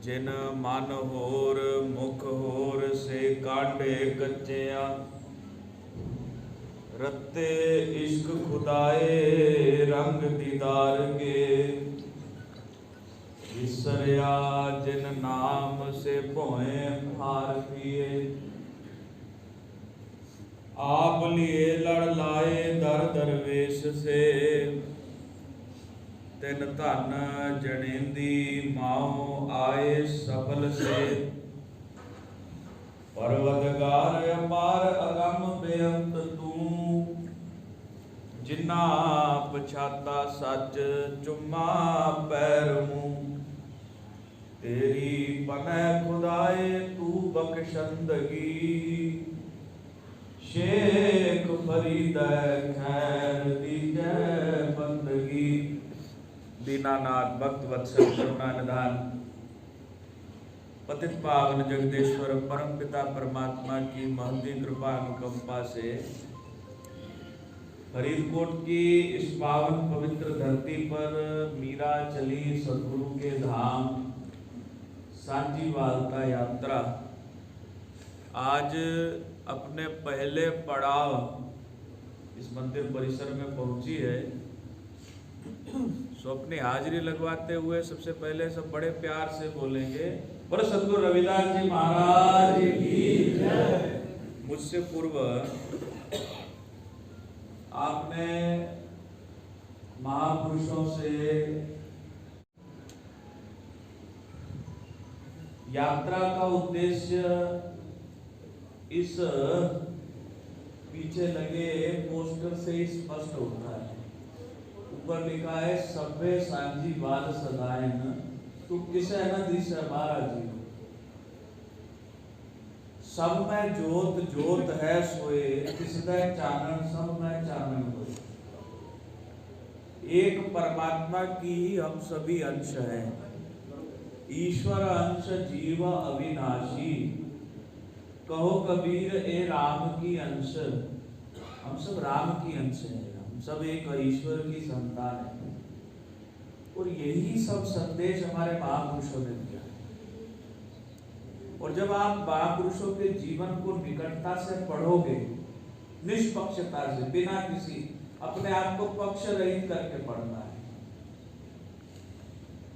जिन मन होर मुख होर से कांडे कच्चिया रत्ते इश्क खुदाए रंग दीदार के विसरिया जिन नाम से भोए फार पिए आप लिए लड़ लाए दर दरवेश से तिन धन जनेंदी माओ आए सफल से परवदगार अपार अगम बेअंत तू जिन्ना पछाता सच चुम्मा पैर मुँह तेरी पनै खुदाए तू बख्शंदगी शेख फरीद खैर दीजै बंदगी। दीनानाथ भक्त वत्सल करुणा निधान पतित पावन जगदेश्वर परम पिता परमात्मा की महती कृपा अनुकंपा से फरीदकोट की इस पावन पवित्र धरती पर मीरा चली सदगुरु के धाम सांची वालता यात्रा आज अपने पहले पड़ाव इस मंदिर परिसर में पहुंची है। सो अपनी हाजिरी लगवाते हुए सबसे पहले सब बड़े प्यार से बोलेंगे बोलो सद्गुरु रविदास जी महाराज की जय। मुझसे पूर्व आपने महापुरुषों से यात्रा का उद्देश्य इस पीछे लगे पोस्टर से स्पष्ट होता है। ऊपर लिखा है सभ्य सांझी बाल सदायन तू किसे न दिस महाराज जी सब में जोत जोत है सोए किसदा चानन सब में चानन होए। एक परमात्मा की ही हम सभी अंश हैं। ईश्वर अंश जीव अविनाशी कहो कबीर ए राम की अंश। हम सब राम की अंश हैं, हम सब एक ईश्वर की संतान है। और यही सब संदेश हमारे महापुरुषों ने दिया। और जब आप महापुरुषों के जीवन को निकटता से पढ़ोगे, निष्पक्षता से, बिना किसी अपने आप को पक्ष रहित करके पढ़ना है,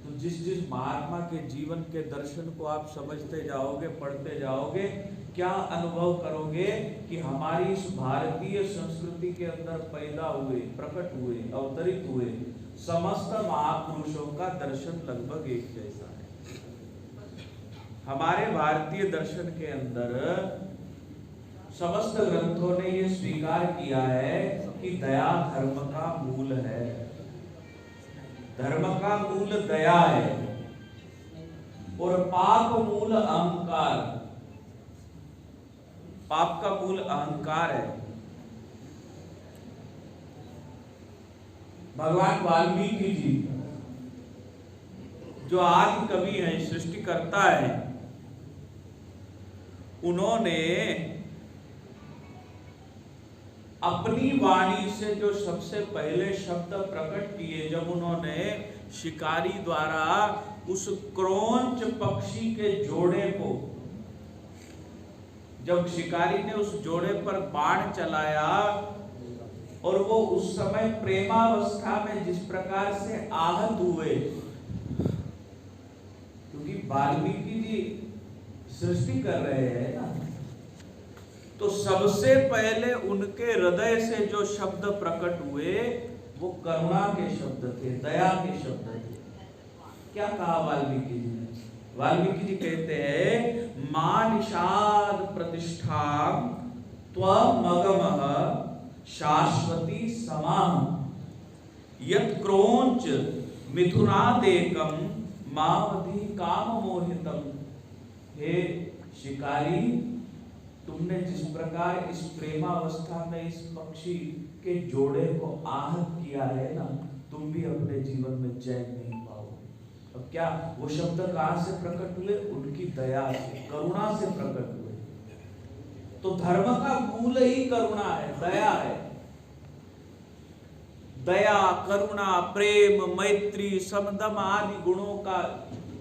तो जिस जिस महात्मा के जीवन के दर्शन को आप समझते जाओगे, पढ़ते जाओगे, क्या अनुभव करोगे कि हमारी इस भारतीय संस्कृति के अंदर पैदा हुए, प्रकट हुए, अवतरित हुए समस्त महापुरुषों का दर्शन लगभग एक जैसा है। हमारे भारतीय दर्शन के अंदर समस्त ग्रंथों ने ये स्वीकार किया है कि दया धर्म का मूल है। धर्म का मूल दया है और पाप मूल अहंकार, पाप का मूल अहंकार है। भगवान वाल्मीकि जी जो आदि कवि हैं, सृष्टिकर्ता है, उन्होंने अपनी वाणी से जो सबसे पहले शब्द प्रकट किए, जब उन्होंने शिकारी द्वारा उस क्रोंच पक्षी के जोड़े को, जब शिकारी ने उस जोड़े पर बाण चलाया और वो उस समय प्रेमावस्था में जिस प्रकार से आहत हुए, क्योंकि वाल्मीकि जी सृष्टि कर रहे हैं ना, तो सबसे पहले उनके हृदय से जो शब्द प्रकट हुए वो करुणा के शब्द थे, दया के शब्द थे। क्या कहा वाल्मीकि जी ने? वाल्मीकि जी कहते हैं, मानिषाद प्रतिष्ठा त्वमगमः शाश्वती समाम यत् क्रोंच मिथुनादेकम मामधि काम मोहितम। हे शिकारी, तुमने जिस प्रकार इस प्रेमावस्था में इस पक्षी के जोड़े को आहत किया है ना, तुम भी अपने जीवन में चैन नहीं पाओगे। अब क्या वो शब्द कहां से प्रकट हुए? उनकी दया से, करुणा से प्रकट हुए। तो धर्म का मूल ही करुणा है, दया है। दया, करुणा, प्रेम, मैत्री, समदम आदि गुणों का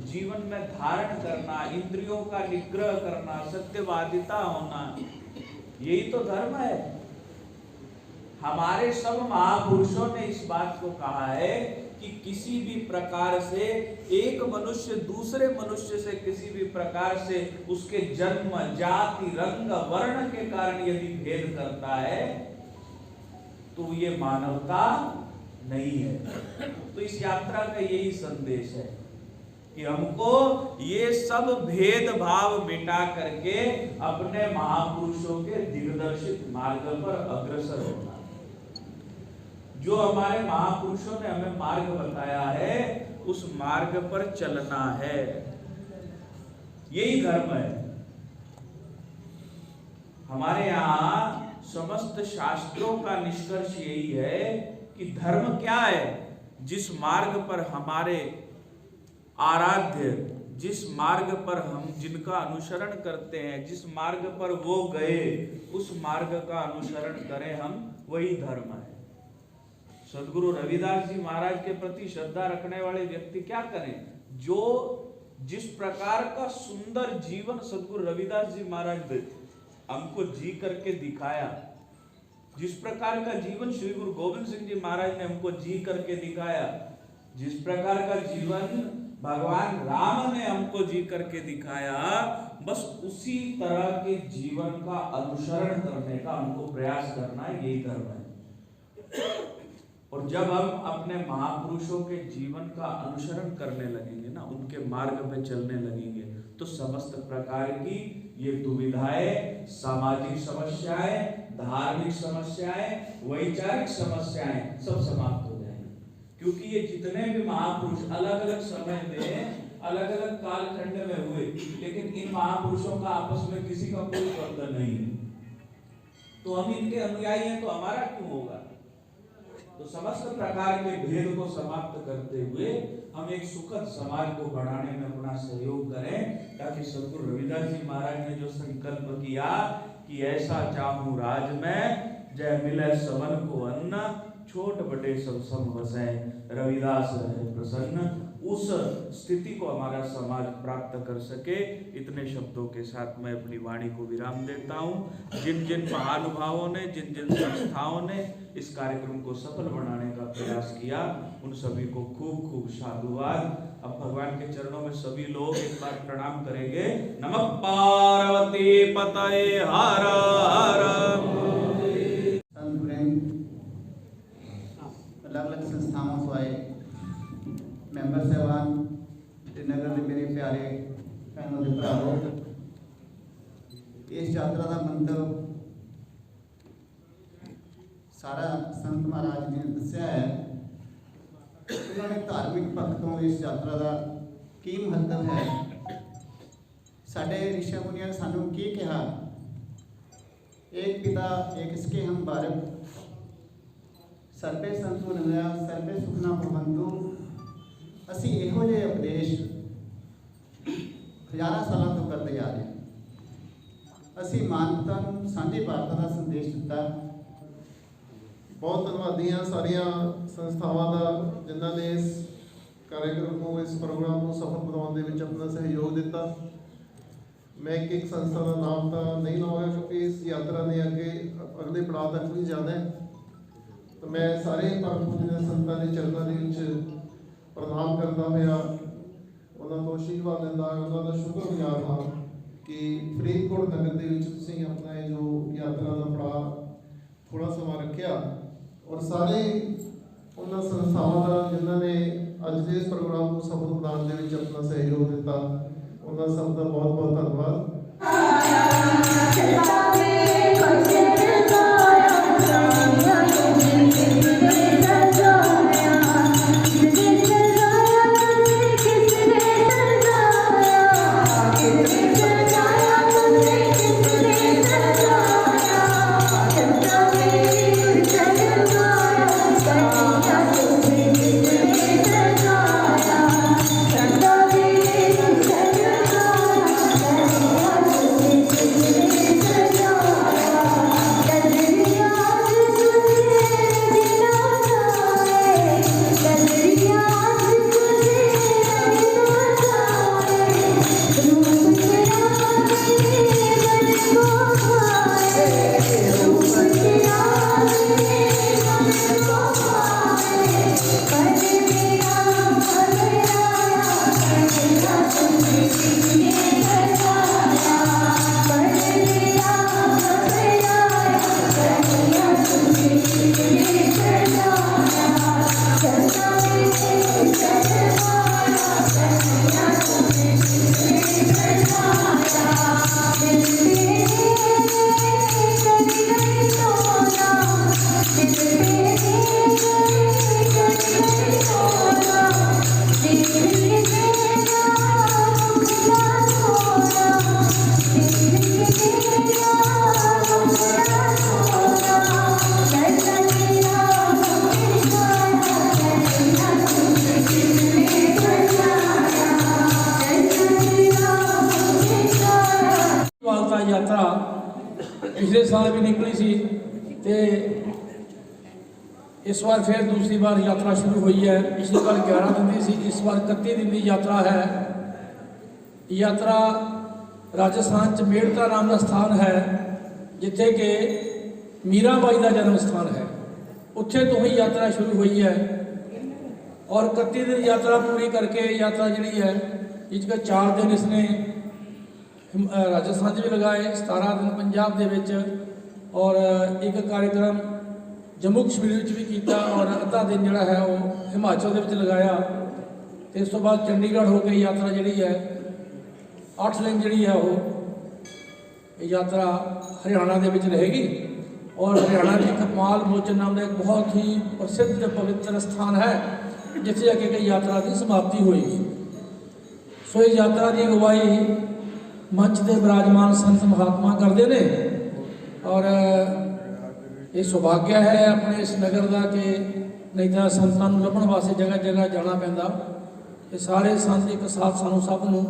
जीवन में धारण करना, इंद्रियों का निग्रह करना, सत्यवादिता होना, यही तो धर्म है। हमारे सब महापुरुषों ने इस बात को कहा है कि किसी भी प्रकार से एक मनुष्य दूसरे मनुष्य से किसी भी प्रकार से उसके जन्म, जाति, रंग, वर्ण के कारण यदि भेद करता है तो ये मानवता नहीं है। तो इस यात्रा का यही संदेश है कि हमको ये सब भेदभाव मिटा करके अपने महापुरुषों के दिग्दर्शित मार्ग पर अग्रसर होना। जो हमारे महापुरुषों ने हमें मार्ग बताया है उस मार्ग पर चलना है, यही धर्म है। हमारे यहाँ समस्त शास्त्रों का निष्कर्ष यही है कि धर्म क्या है? जिस मार्ग पर हमारे आराध्य, जिस मार्ग पर हम जिनका अनुसरण करते हैं, जिस मार्ग पर वो गए उस मार्ग का अनुसरण करें हम, वही धर्म है। सदगुरु रविदास जी महाराज के प्रति श्रद्धा रखने वाले व्यक्ति क्या करें? जो जिस प्रकार का सुंदर जीवन सदगुरु रविदास जी महाराज ने हमको जी करके दिखाया, जिस प्रकार का जीवन श्री गुरु गोविंद सिंह जी महाराज ने हमको जी करके दिखाया, जिस प्रकार का जीवन भगवान राम ने हमको जी करके दिखाया, बस उसी तरह के जीवन का अनुसरण करने का हमको प्रयास करना है, यही धर्म है। और जब हम अपने महापुरुषों के जीवन का अनुसरण करने लगेंगे ना, उनके मार्ग पे चलने लगेंगे, तो समस्त प्रकार की ये दुविधाएं, सामाजिक समस्याएं, धार्मिक समस्याएं, वैचारिक समस्याएं सब समाप्त हो जाएंगी। क्योंकि ये जितने भी महापुरुष अलग अलग समय में, अलग अलग कालखंड में हुए, लेकिन इन महापुरुषों का आपस में किसी का कोई बंधन नहीं है। तो हम इनके अनुयायी हैं तो हमारा क्यों होगा? तो समस्त प्रकार के भेद को समाप्त करते हुए हम एक सुखद समाज को बढ़ाने में अपना सहयोग करें, ताकि सदगुरु रविदास जी महाराज ने जो संकल्प किया कि ऐसा चाहूं राज में जय मिले सबन को अन्न, छोट बड़े सब सम वसै, रविदास रहे प्रसन्न, उस स्थिति को हमारा समाज प्राप्त कर सके। इतने शब्दों के साथ मैं अपनी वाणी को विराम देता हूँ। जिन जिन महानुभावों ने, जिन जिन संस्थाओं ने इस कार्यक्रम को सफल बनाने का प्रयास किया, उन सभी को खूब खूब साधुवाद। अब भगवान के चरणों में सभी लोग एक बार प्रणाम करेंगे। नमः पार्वती पतये हर हर। अलग अलग संस्थाओं से आए मैंबर साहबान, नगर के मेरे प्यारे भैनों के भरावो, इस यात्रा का मंतव सारा संत महाराज ने दस्या है। उन्होंने धार्मिक पक्षों इस यात्रा का की महत्व है। साढ़े ऋषि मुनियों ने सानू की कहा, एक पिता एक इसके हम बालक, ਸਰਬੇ ਸੰਤੂ ਨਿਰਮਇਆ ਸਰਬੇ ਸੁਖਨਾ ਭਵੰਤੂ। ਅਸੀਂ ਇਹੋ ਜਿਹੇ ਉਪਦੇਸ਼ ਹਜ਼ਾਰਾਂ ਸਾਲਾਂ ਤੋਂ ਕਰਦੇ ਆ ਰਹੇ ਹਾਂ। ਅਸੀਂ ਮਾਨਵਤਾ ਨੂੰ ਸਾਂਝੀ ਵਾਰਤਾ ਦਾ ਸੰਦੇਸ਼ ਦਿੱਤਾ। ਬਹੁਤ ਧੰਨਵਾਦੀ ਹਾਂ ਸਾਰੀਆਂ ਸੰਸਥਾਵਾਂ ਦਾ ਜਿਨ੍ਹਾਂ ਨੇ ਇਸ ਕਾਰਜਕ੍ਰਮ ਨੂੰ, ਇਸ ਪ੍ਰੋਗਰਾਮ ਨੂੰ ਸਫਲ ਬਣਾਉਣ ਦੇ ਵਿੱਚ ਆਪਣਾ ਸਹਿਯੋਗ ਦਿੱਤਾ। ਮੈਂ ਇੱਕ ਸੰਸਥਾ ਦਾ ਨਾਮ ਤਾਂ ਨਹੀਂ ਲਵਾਂਗਾ ਕਿਉਂਕਿ ਇਸ ਯਾਤਰਾ ਨੇ ਅਗਲੇ ਪੜਾਅ ਤੱਕ ਵੀ ਜਾਣਾ ਹੈ। ਤਾਂ ਮੈਂ ਸਾਰੇ ਪਰਮ ਪੂਜਨੀय ਸੰਤਾਂ ਦੇ ਚਰਨਾਂ ਦੇ ਵਿੱਚ ਪ੍ਰਣਾਮ ਕਰਦਾ ਹੋਇਆ ਉਹਨਾਂ ਤੋਂ ਆਸ਼ੀਰਵਾਦ ਲੈਂਦਾ, ਉਹਨਾਂ ਦਾ ਸ਼ੁਕਰਗੁਜ਼ਾਰ ਹਾਂ ਕਿ ਫਰੀਦਕੋਟ ਨਗਰ ਦੇ ਵਿੱਚ ਤੁਸੀਂ ਆਪਣਾ ਇਹ ਜੋ ਯਾਤਰਾ ਦਾ ਪੜਾਅ ਥੋੜਾ ਸਮਾਂ ਰੱਖਿਆ। ਔਰ ਸਾਰੇ ਉਹਨਾਂ ਸੰਸਥਾਵਾਂ ਦਾ ਜਿਨ੍ਹਾਂ ਨੇ ਅੱਜ ਦੇ ਇਸ ਪ੍ਰੋਗਰਾਮ ਨੂੰ ਸਫਲ ਬਣਾਉਣ ਦੇ ਵਿੱਚ ਆਪਣਾ ਸਹਿਯੋਗ ਦਿੱਤਾ, ਉਹਨਾਂ ਸਭ ਦਾ ਬਹੁਤ ਬਹੁਤ ਧੰਨਵਾਦ। यात्रा पिछले साल भी निकली सी ते इस बार फिर दूसरी बार यात्रा शुरू हुई है। पिछली बार 11 दिन की सी, इस बार 31 दिन की यात्रा है। यात्रा राजस्थान च मेड़ता नाम का स्थान है जिथे कि मीराबाई का जन्म स्थान है, उत्थे तो ही यात्रा शुरू हुई है। और 31 दिन यात्रा पूरी करके यात्रा जी है जिसका 4 दिन इसने राजस्थान भी लगाए, 17 दिन पंजाब दे विच और एक कार्यक्रम जम्मू कश्मीर भी किया और अद्धा दिन जोड़ा है वो हिमाचल दे विच लगाया। तो इस तो बाद चंडीगढ़ हो गई यात्रा जी है 8 दिन जी है वो यात्रा हरियाणा दे विच रहेगी। और हरियाणा में कमाल मोचन नाम का एक बहुत ही प्रसिद्ध पवित्र स्थान है जिथे जाके यात्रा की समाप्ति होगी। सो इस यात्रा की अगवाई मंच के विराजमान संत महात्मा करते हैं। और ये सौभाग्य है अपने इस नगर का कि नहीं तो संतां नूं लभण वास्ते जगह जगह जाना पैंदा। ये सारे संत एक साथ सानू सब नूं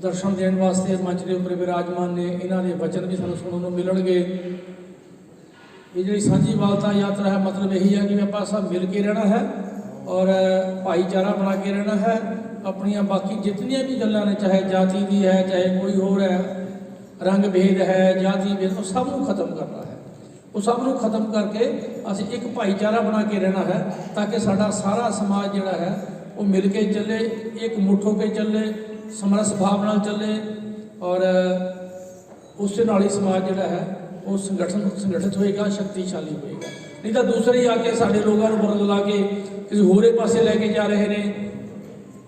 दर्शन देने वास्ते मंच के उपर विराजमान ने, इन्हां दे वचन भी सानू सुनने को मिलणगे। ये जी सांझी वालता यात्रा है मतलब यही है कि आपां सब मिल के रहना है और भाईचारा बना के रहना है। अपनिया बाकी जितनियां भी गल्लां ने, चाहे जाति की है चाहे कोई होर है, रंग भेद है, जाति भेद, वो सब नूं खत्म करना है। वो सब नूं खत्म करके असीं एक भाईचारा बना के रहना है ताकि साडा सारा समाज जिहड़ा है वो मिल के चले, एक मुठ हो के चले, समरस भाव नाल चले और उस नाल ही समाज जिहड़ा है वो संगठित होएगा, शक्तिशाली होएगा। नहीं तो दूसरे आके साडे लोगों को बदला के किसी होरे पासे लैके जा रहे हैं,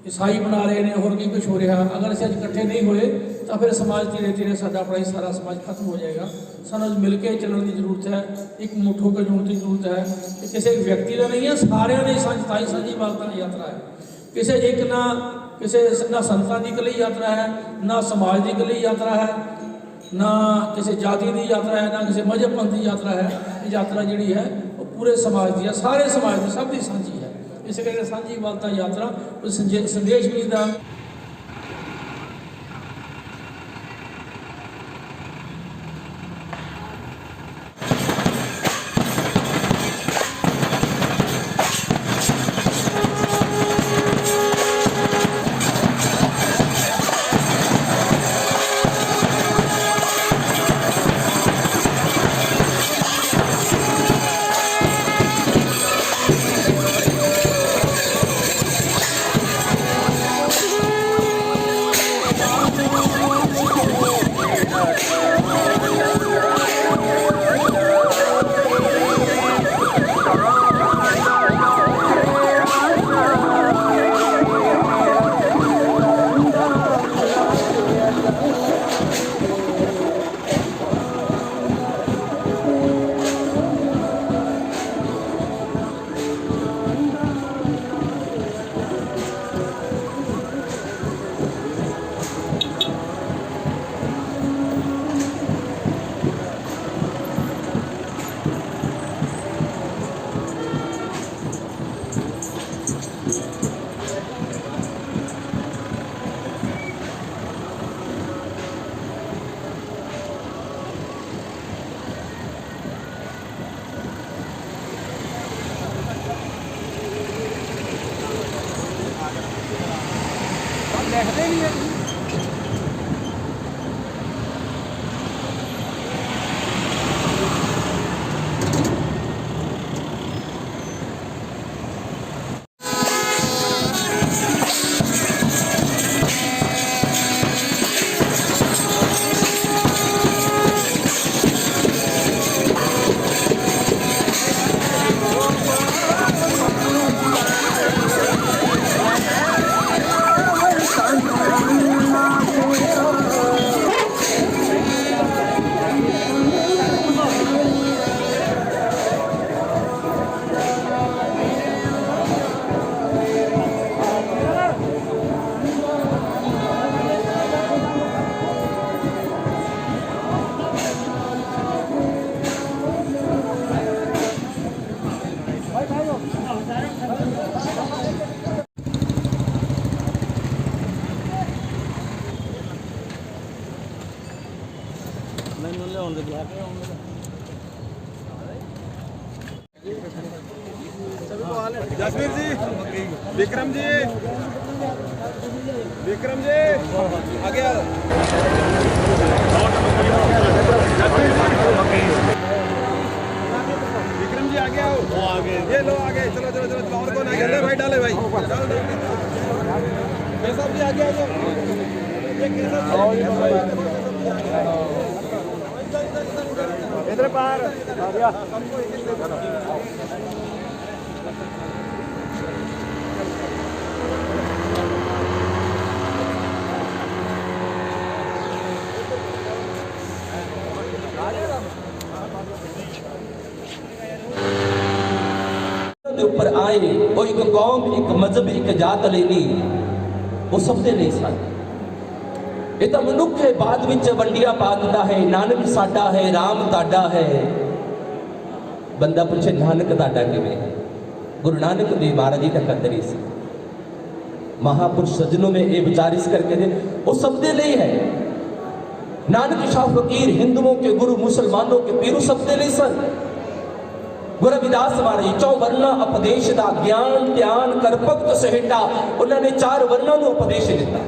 ईसाई बना रहे हैं, होर की कुछ हो रहा। अगर असीं अज इकट्ठे नहीं होए तो फिर समाज धीरे धीरे साडा अपना ही सारा समाज खत्म हो जाएगा। सानू मिल के चलने की जरूरत है, एक मुठ होकर जुड़ने की जरूरत है। किसी एक व्यक्ति का नहीं है, सारे की साझी वालता यात्रा है। किसी एक ना संतां की इकल्ली यात्रा है, ना समाज की इकल्ली यात्रा है, ना किसी जाति की यात्रा है, ना किसी मजहब पंथ की यात्रा है। यात्रा जी है वो पूरे समाज की है, सारे समाज की, सब की सांझी है। इस करके सांझी वालता यात्रा संदेश भी दा जसवीर जी, विक्रम जी, विक्रम जी आगे आओ। विक्रम जी आगे आओ। वो आगे, ये लो आगे, चलो चलो चलो चलो। और कौन आगे? ले भाई, डाले भाई, केशव जी आगे आओ। ये केशव इधर पार आ गया। ਉੱਪਰ ਆਏ ਉਹ ਇੱਕ ਕੌਮ, ਇੱਕ ਮਜ਼ਹਬ, ਇੱਕ ਜਾਤ ਲਈ ਨਹੀਂ, ਉਹ ਸਭ ਦੇ ਲਈ ਸਨ। ਇਹ ਤਾਂ ਮਨੁੱਖ ਹੈ, ਬਾਅਦ ਵਿੱਚ ਵੰਡੀਆਂ ਪਾ ਦਿੰਦਾ ਹੈ, ਨਾਨਕ ਸਾਡਾ ਹੈ, ਰਾਮ ਤੁਹਾਡਾ ਹੈ। ਬੰਦਾ ਪੁੱਛੇ ਨਾਨਕ ਤੁਹਾਡਾ ਕਿਵੇਂ ਹੈ? गुरु नानक देव महाराज जी का कदर ही महापुरुष सज्जनों में ये विचार इस करके थे, वो सब दे लिए है। नानक शाह फकीर हिंदुओं के गुरु, मुसलमानों के पीरू सब दे लिए सन। गुरु रविदास महाराज जी 4 वर्णा उपदेश दा ज्ञान ध्यान कर भगत सहेटा, उन्होंने 4 वर्णा को उपदेश दिता।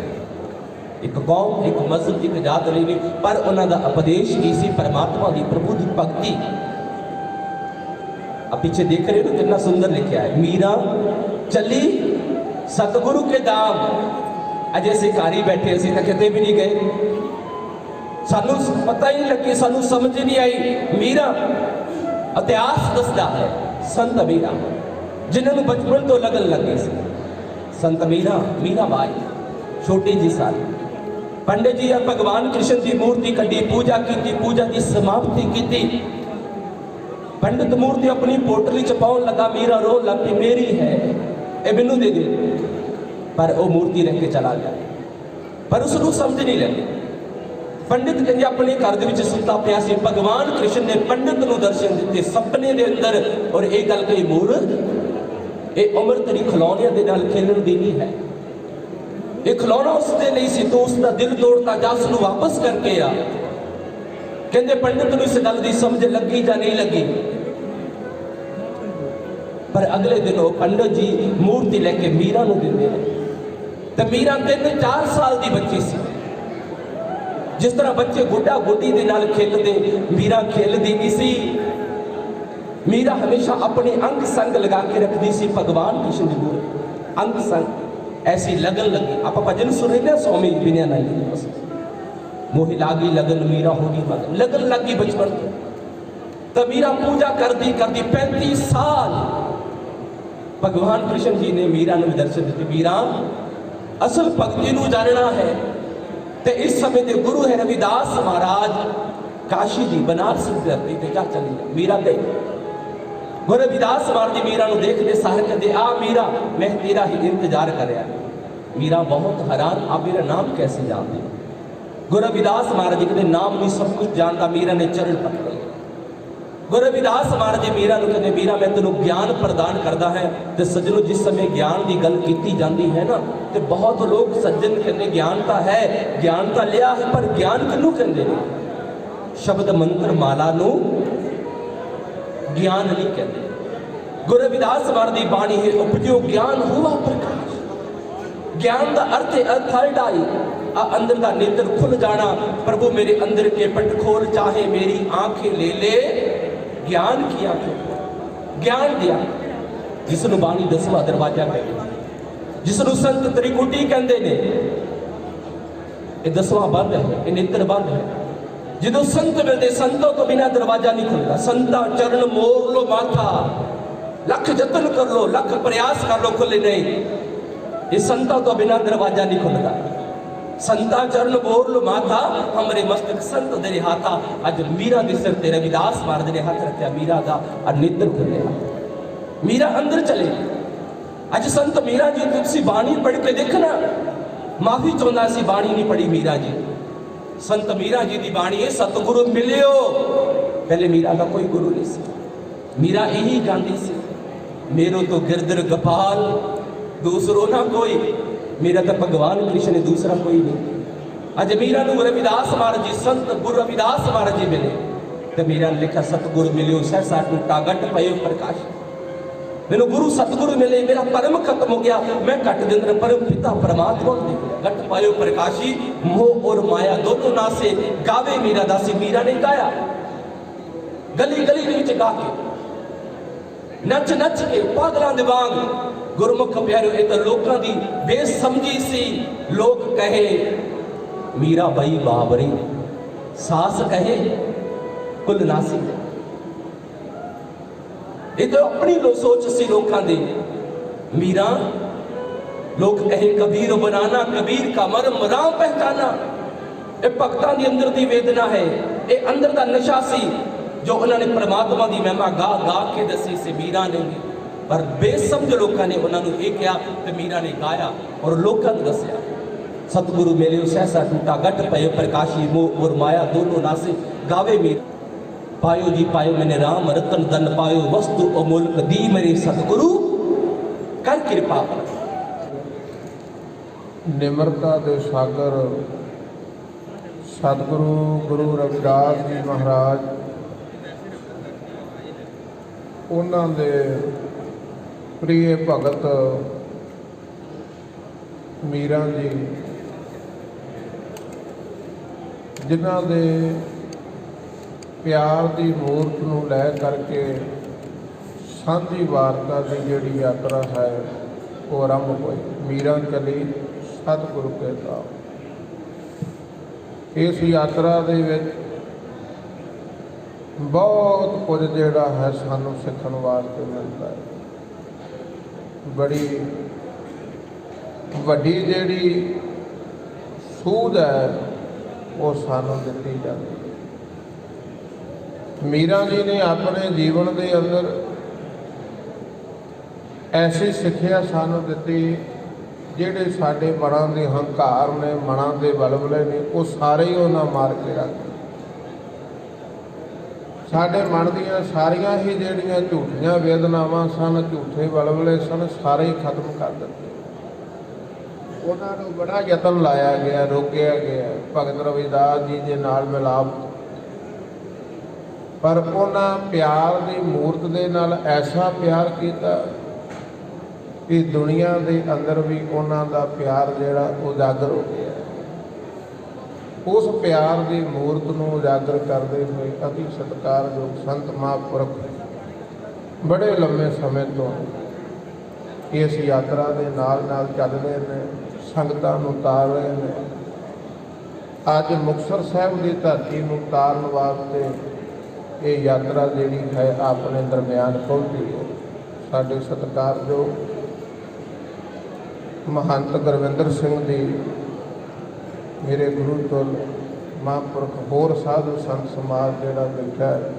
एक कौम, एक मजहब, एक जात नहीं, पर उन्होंने उपदेश इसी परमात्मा की, प्रभु की भक्ति। अब पीछे देख रहे हो कितना सुंदर लिखा है, मीरा चली सतगुरु के दाम। अजे सिकारी बैठे असी तो किते भी नहीं गए, सानू पता ही नहीं लगे, सानू समझ ही नहीं आई। मीरा इतिहास दसदा है, संत मीरा जिन्होंने बचपन तो लगन लगी सी। संत मीरा, मीरा बाई छोटी जी साल पंडित जी भगवान कृष्ण की मूर्ति कढ़ी, पूजा की, पूजा की समाप्ति की। पंडित मूर्ति अपनी पोटली च पाउन लगा, मीरा रो लगी, मेरी है ये मैनू दे दे। पर वो मूर्ति रख के चला गया, पर उसको समझ नहीं लगी। ਪੰਡਿਤ ਕਹਿੰਦੇ ਆਪਣੇ ਘਰ ਦੇ ਵਿੱਚ ਸੁੱਤਾ ਪਿਆ ਸੀ, ਭਗਵਾਨ ਕ੍ਰਿਸ਼ਨ ਨੇ ਪੰਡਿਤ ਨੂੰ ਦਰਸ਼ਨ ਦਿੱਤੇ ਸੁਪਨੇ ਦੇ ਅੰਦਰ। ਔਰ ਇਹ ਗੱਲ ਕਹੀ ਮੂਰ, ਇਹ ਉਮਰ ਤੇਰੀ ਖਿਲੌਣਿਆਂ ਦੇ ਨਾਲ ਖੇਲਣ ਦੀ ਨਹੀਂ ਹੈ, ਇਹ ਖਿਲੌਣਾ ਉਸ ਦੇ ਲਈ ਸੀ, ਤੂੰ ਉਸ ਦਾ ਦਿਲ ਤੋੜਤਾ, ਜਾ ਉਸ ਨੂੰ ਵਾਪਸ ਕਰਕੇ ਆ। ਕਹਿੰਦੇ ਪੰਡਿਤ ਨੂੰ ਇਸ ਗੱਲ ਦੀ ਸਮਝ ਲੱਗੀ ਜਾਂ ਨਹੀਂ ਲੱਗੀ, ਪਰ ਅਗਲੇ ਦਿਨ ਉਹ ਪੰਡਿਤ ਜੀ ਮੂਰਤੀ ਲੈ ਕੇ ਮੀਰਾ ਨੂੰ ਦਿੰਦੇ ਨੇ। ਤੇ ਮੀਰਾ 3-4 ਸਾਲ ਦੀ ਬੱਚੀ ਸੀ। ਜਿਸ ਤਰ੍ਹਾਂ ਬੱਚੇ ਗੁੱਡਾ ਗੁੱਡੀ ਦੇ ਨਾਲ ਖੇਲਦੇ, ਮੀਰਾ ਖੇਲਦੀ ਨਹੀਂ ਸੀ। ਮੀਰਾ ਹਮੇਸ਼ਾ ਆਪਣੇ ਅੰਗ ਸੰਗ ਲਗਾ ਕੇ ਰੱਖਦੀ ਸੀ ਭਗਵਾਨ ਕ੍ਰਿਸ਼ਨ ਦੀ ਮੂਰਤੀ, ਅੰਗ ਸੰਗ ਐਸੀ लगन लगी। आप भजन सुन रहे ना, स्वामी विनय नहीं मोहि लागी लगन मीरा होगी मगन, लगन लगी बचपन तो मीरा पूजा करती करती 35 साल भगवान कृष्ण जी ने मीरा ने दर्शन दिते। मीरा असल भगती नूं जानना है ते इस समय दे गुरु है रविदास महाराज काशी जी बनारस धरती ते जा चली। मीरा गई, गुरु रविदास महाराज जी मीरा नूं देखदे सार कहंदे आ मीरा मैं तेरा ही इंतजार करया। मीरा बहुत हैरान, आप मेरा नाम कैसे जानते? गुरु रविदास महाराज जी कहते नाम नहीं सब कुछ जानता। मीरा ने चरण पकड़ लिए। गुरु रविदास महाराज जी मीरा नूं कहंदे मीरा मैं तैनूं ज्ञान प्रदान करदा है। ते सज्जनों जिस समय ज्ञान की गल कीती जाती है ना, तो बहुत लोग सज्जन कहते ज्ञान तो है, ज्ञान तो लिया है, पर ज्ञान किनूं कहंदे ने? शब्द मंत्र माला नूं ज्ञान नहीं कहते। गुरु रविदास महाराज की बाणी है उपजो ज्ञान हुआ प्रकाश। ज्ञान का अर्थ है अर्थाई अंदर का नेत्र खुल जाना। प्रभु मेरे अंदर के पट खोल, चाहे मेरी आंखें ले ले, ज्ञान की आंखें, ज्ञान दिया जिसनों बाणी 10वां दरवाजा कहते, जिसनों संत त्रिकुटी कहते ने। ये 10वां बंद है, ये नेत्र बंद है। जो संत मिलते, संतों तो बिना दरवाजा नहीं खुलता। संता चरण मोर लो माथा, लख जतन कर लो, लख प्रयास कर लो, खुले नहीं। ये संतों तो बिना दरवाजा नहीं खुलता। संता चरण मोर लो माथा, हमरे मस्तक संत दे हाथा। अज मीरा के सिर ते रविदास महाराज ने हाथ रखा, मीरा का और नेत्र खुले, मीरा अंदर चले। अज संत मीरा जी तुसी बाणी पढ़ के देखना, माफी चाहता सी बाणी नहीं पढ़ी मीरा जी। संत मीरा जी की बाणी है सतगुरु मिलियो। पहले मीरा का कोई गुरु नहीं सी। मीरा यही गांधी सी, मेरो तो गिरधर गोपाल दूसरो ना कोई, मेरा तो भगवान कृष्ण दूसरा कोई नहीं। अज मीरा नूं रविदास महाराज जी, संत गुरु रविदास महाराज जी मिले तो मीरा ने लिखा सतगुरु मिलियो सहसा टूटा गट पयो प्रकाश। मैनू गुरु सतगुरु मिले, मेरा परम खत्म हो गया, मैं घट दे अंदर परम पिता परमात्मा गट पायो प्रकाशी। मोह और माया दोनों नासे, गावे मीरा दासी। मीरा ने गाया गली गली विच गा के, नच नच के पागलों दे वांग। गुरमुख प्यारो ये तो लोगों की बेसमझी सी। लोग कहे मीरा बई बाबरी, सास कहे कुल नासी। ये तो अपनी लो सोच सी लोगों की। मीरा लोग कहे कबीर बनाना, कबीर का मर्म राम पहचाना। ये भक्तों के अंदर की वेदना है, ये अंदर का नशा सी जो उन्होंने परमात्मा की महिमा गा गा के दसी से मीरा ने। पर बेसमझ लोगों ने उन्होंने ये कहा तो मीरा ने गाया और लोगों ने दसिया सतगुरु मिले सहसा टूटा गट पयो प्रकाशी। मोह और माया दोनों नासे, गावे मीर पायो जी पायो मैंने राम रतन धन पायो। वस्तु अमूल्य दी मेरे सतगुरु कर कृपा। निम्रता दे सागर सतगुरु गुरु रविदास जी महाराज, उन्हां दे प्रिय भगत मीरा जी, जिन्हां दे प्यार की मूर्त नूं लै करके सांझी वारता की जिहड़ी यात्रा है वो आरंभ हुई। मीरा चली सतगुरु के धाम। इस यात्रा दे विच बहुत कुछ जिहड़ा है सानू सीखण वास्ते मिलता है। बड़ी वड्डी जिहड़ी सूझ है वो सानू दित्ती जाती है। मीरा जी ने अपने जीवन के अंदर ऐसी सिक्ख्या सानू दित्ती ਜਿਹੜੇ ਸਾਡੇ ਮਨਾਂ ਦੇ ਹੰਕਾਰ ਨੇ, ਮਨਾਂ ਦੇ ਬਲਬਲੇ ਨੇ, ਉਹ ਸਾਰੇ ਹੀ ਉਹਨਾਂ ਮਾਰ ਕੇ ਰੱਖ ਦਿੱਤੇ। ਸਾਡੇ ਮਨ ਦੀਆਂ ਸਾਰੀਆਂ ਹੀ ਜਿਹੜੀਆਂ ਝੂਠੀਆਂ ਵੇਦਨਾਵਾਂ ਸਨ, ਝੂਠੇ ਬਲਬਲੇ ਸਨ, ਸਾਰੇ ਹੀ ਖਤਮ ਕਰ ਦਿੱਤੇ। ਉਹਨਾਂ ਨੂੰ ਬੜਾ ਯਤਨ ਲਾਇਆ ਗਿਆ, ਰੋਕਿਆ ਗਿਆ, ਭਗਤ ਰਵਿਦਾਸ ਜੀ ਦੇ ਨਾਲ ਮਿਲਾਪ, ਪਰ ਉਹਨਾਂ ਪਿਆਰ ਦੀ ਮੂਰਤ ਦੇ ਨਾਲ ਐਸਾ ਪਿਆਰ ਕੀਤਾ ਕਿ ਦੁਨੀਆ ਦੇ ਅੰਦਰ ਵੀ ਉਹਨਾਂ ਦਾ ਪਿਆਰ ਜਿਹੜਾ ਉਜਾਗਰ ਹੋ ਗਿਆ। ਉਸ ਪਿਆਰ ਦੀ ਮੂਰਤ ਨੂੰ ਉਜਾਗਰ ਕਰਦੇ ਹੋਏ ਅਤੀ ਸਤਿਕਾਰਯੋਗ ਸੰਤ ਮਹਾਂਪੁਰਖ ਬੜੇ ਲੰਮੇ ਸਮੇਂ ਤੋਂ ਇਸ ਯਾਤਰਾ ਦੇ ਨਾਲ ਨਾਲ ਚੱਲ ਰਹੇ ਨੇ, ਸੰਗਤਾਂ ਨੂੰ ਤਾਰ ਰਹੇ ਨੇ। ਅੱਜ ਮੁਕਤਸਰ ਸਾਹਿਬ ਦੀ ਧਰਤੀ ਨੂੰ ਤਾਰਨ ਵਾਸਤੇ ਇਹ ਯਾਤਰਾ ਜਿਹੜੀ ਹੈ ਆਪਣੇ ਦਰਮਿਆਨ ਪਹੁੰਚੀ ਹੈ। ਸਾਡੇ ਸਤਿਕਾਰਯੋਗ ਮਹੰਤ ਗੁਰਵਿੰਦਰ ਸਿੰਘ ਜੀ, ਮੇਰੇ ਗੁਰੂ ਤੁਲ ਮਹਾਂਪੁਰਖ, ਹੋਰ ਸਾਧੂ ਸੰਤ ਸਮਾਜ ਜਿਹੜਾ ਬੈਠਾ ਹੈ,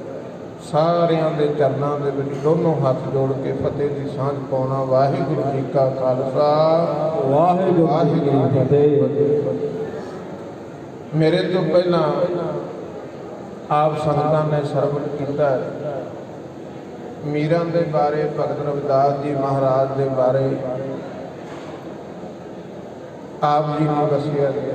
ਸਾਰਿਆਂ ਦੇ ਚਰਨਾਂ ਦੇ ਵਿੱਚ ਦੋਨੋਂ ਹੱਥ ਜੋੜ ਕੇ ਫਤਿਹ ਦੀ ਸਾਂਝ ਪਾਉਣਾ। ਵਾਹਿਗੁਰੂ ਜੀ ਕਾ ਖਾਲਸਾ, ਵਾਹਿਗੁਰੂ ਜੀ ਕੀ ਫਤਿਹ। ਮੇਰੇ ਤੋਂ ਪਹਿਲਾਂ ਆਪ ਸੰਗਤਾਂ ਨੇ ਸਰਵਣ ਕੀਤਾ ਹੈ। ਮੀਰਾਂ ਦੇ ਬਾਰੇ, ਭਗਤ ਰਵਿਦਾਸ ਜੀ ਮਹਾਰਾਜ ਦੇ ਬਾਰੇ ਆਪ ਜੀ ਨੂੰ ਦੱਸਿਆ ਗਿਆ।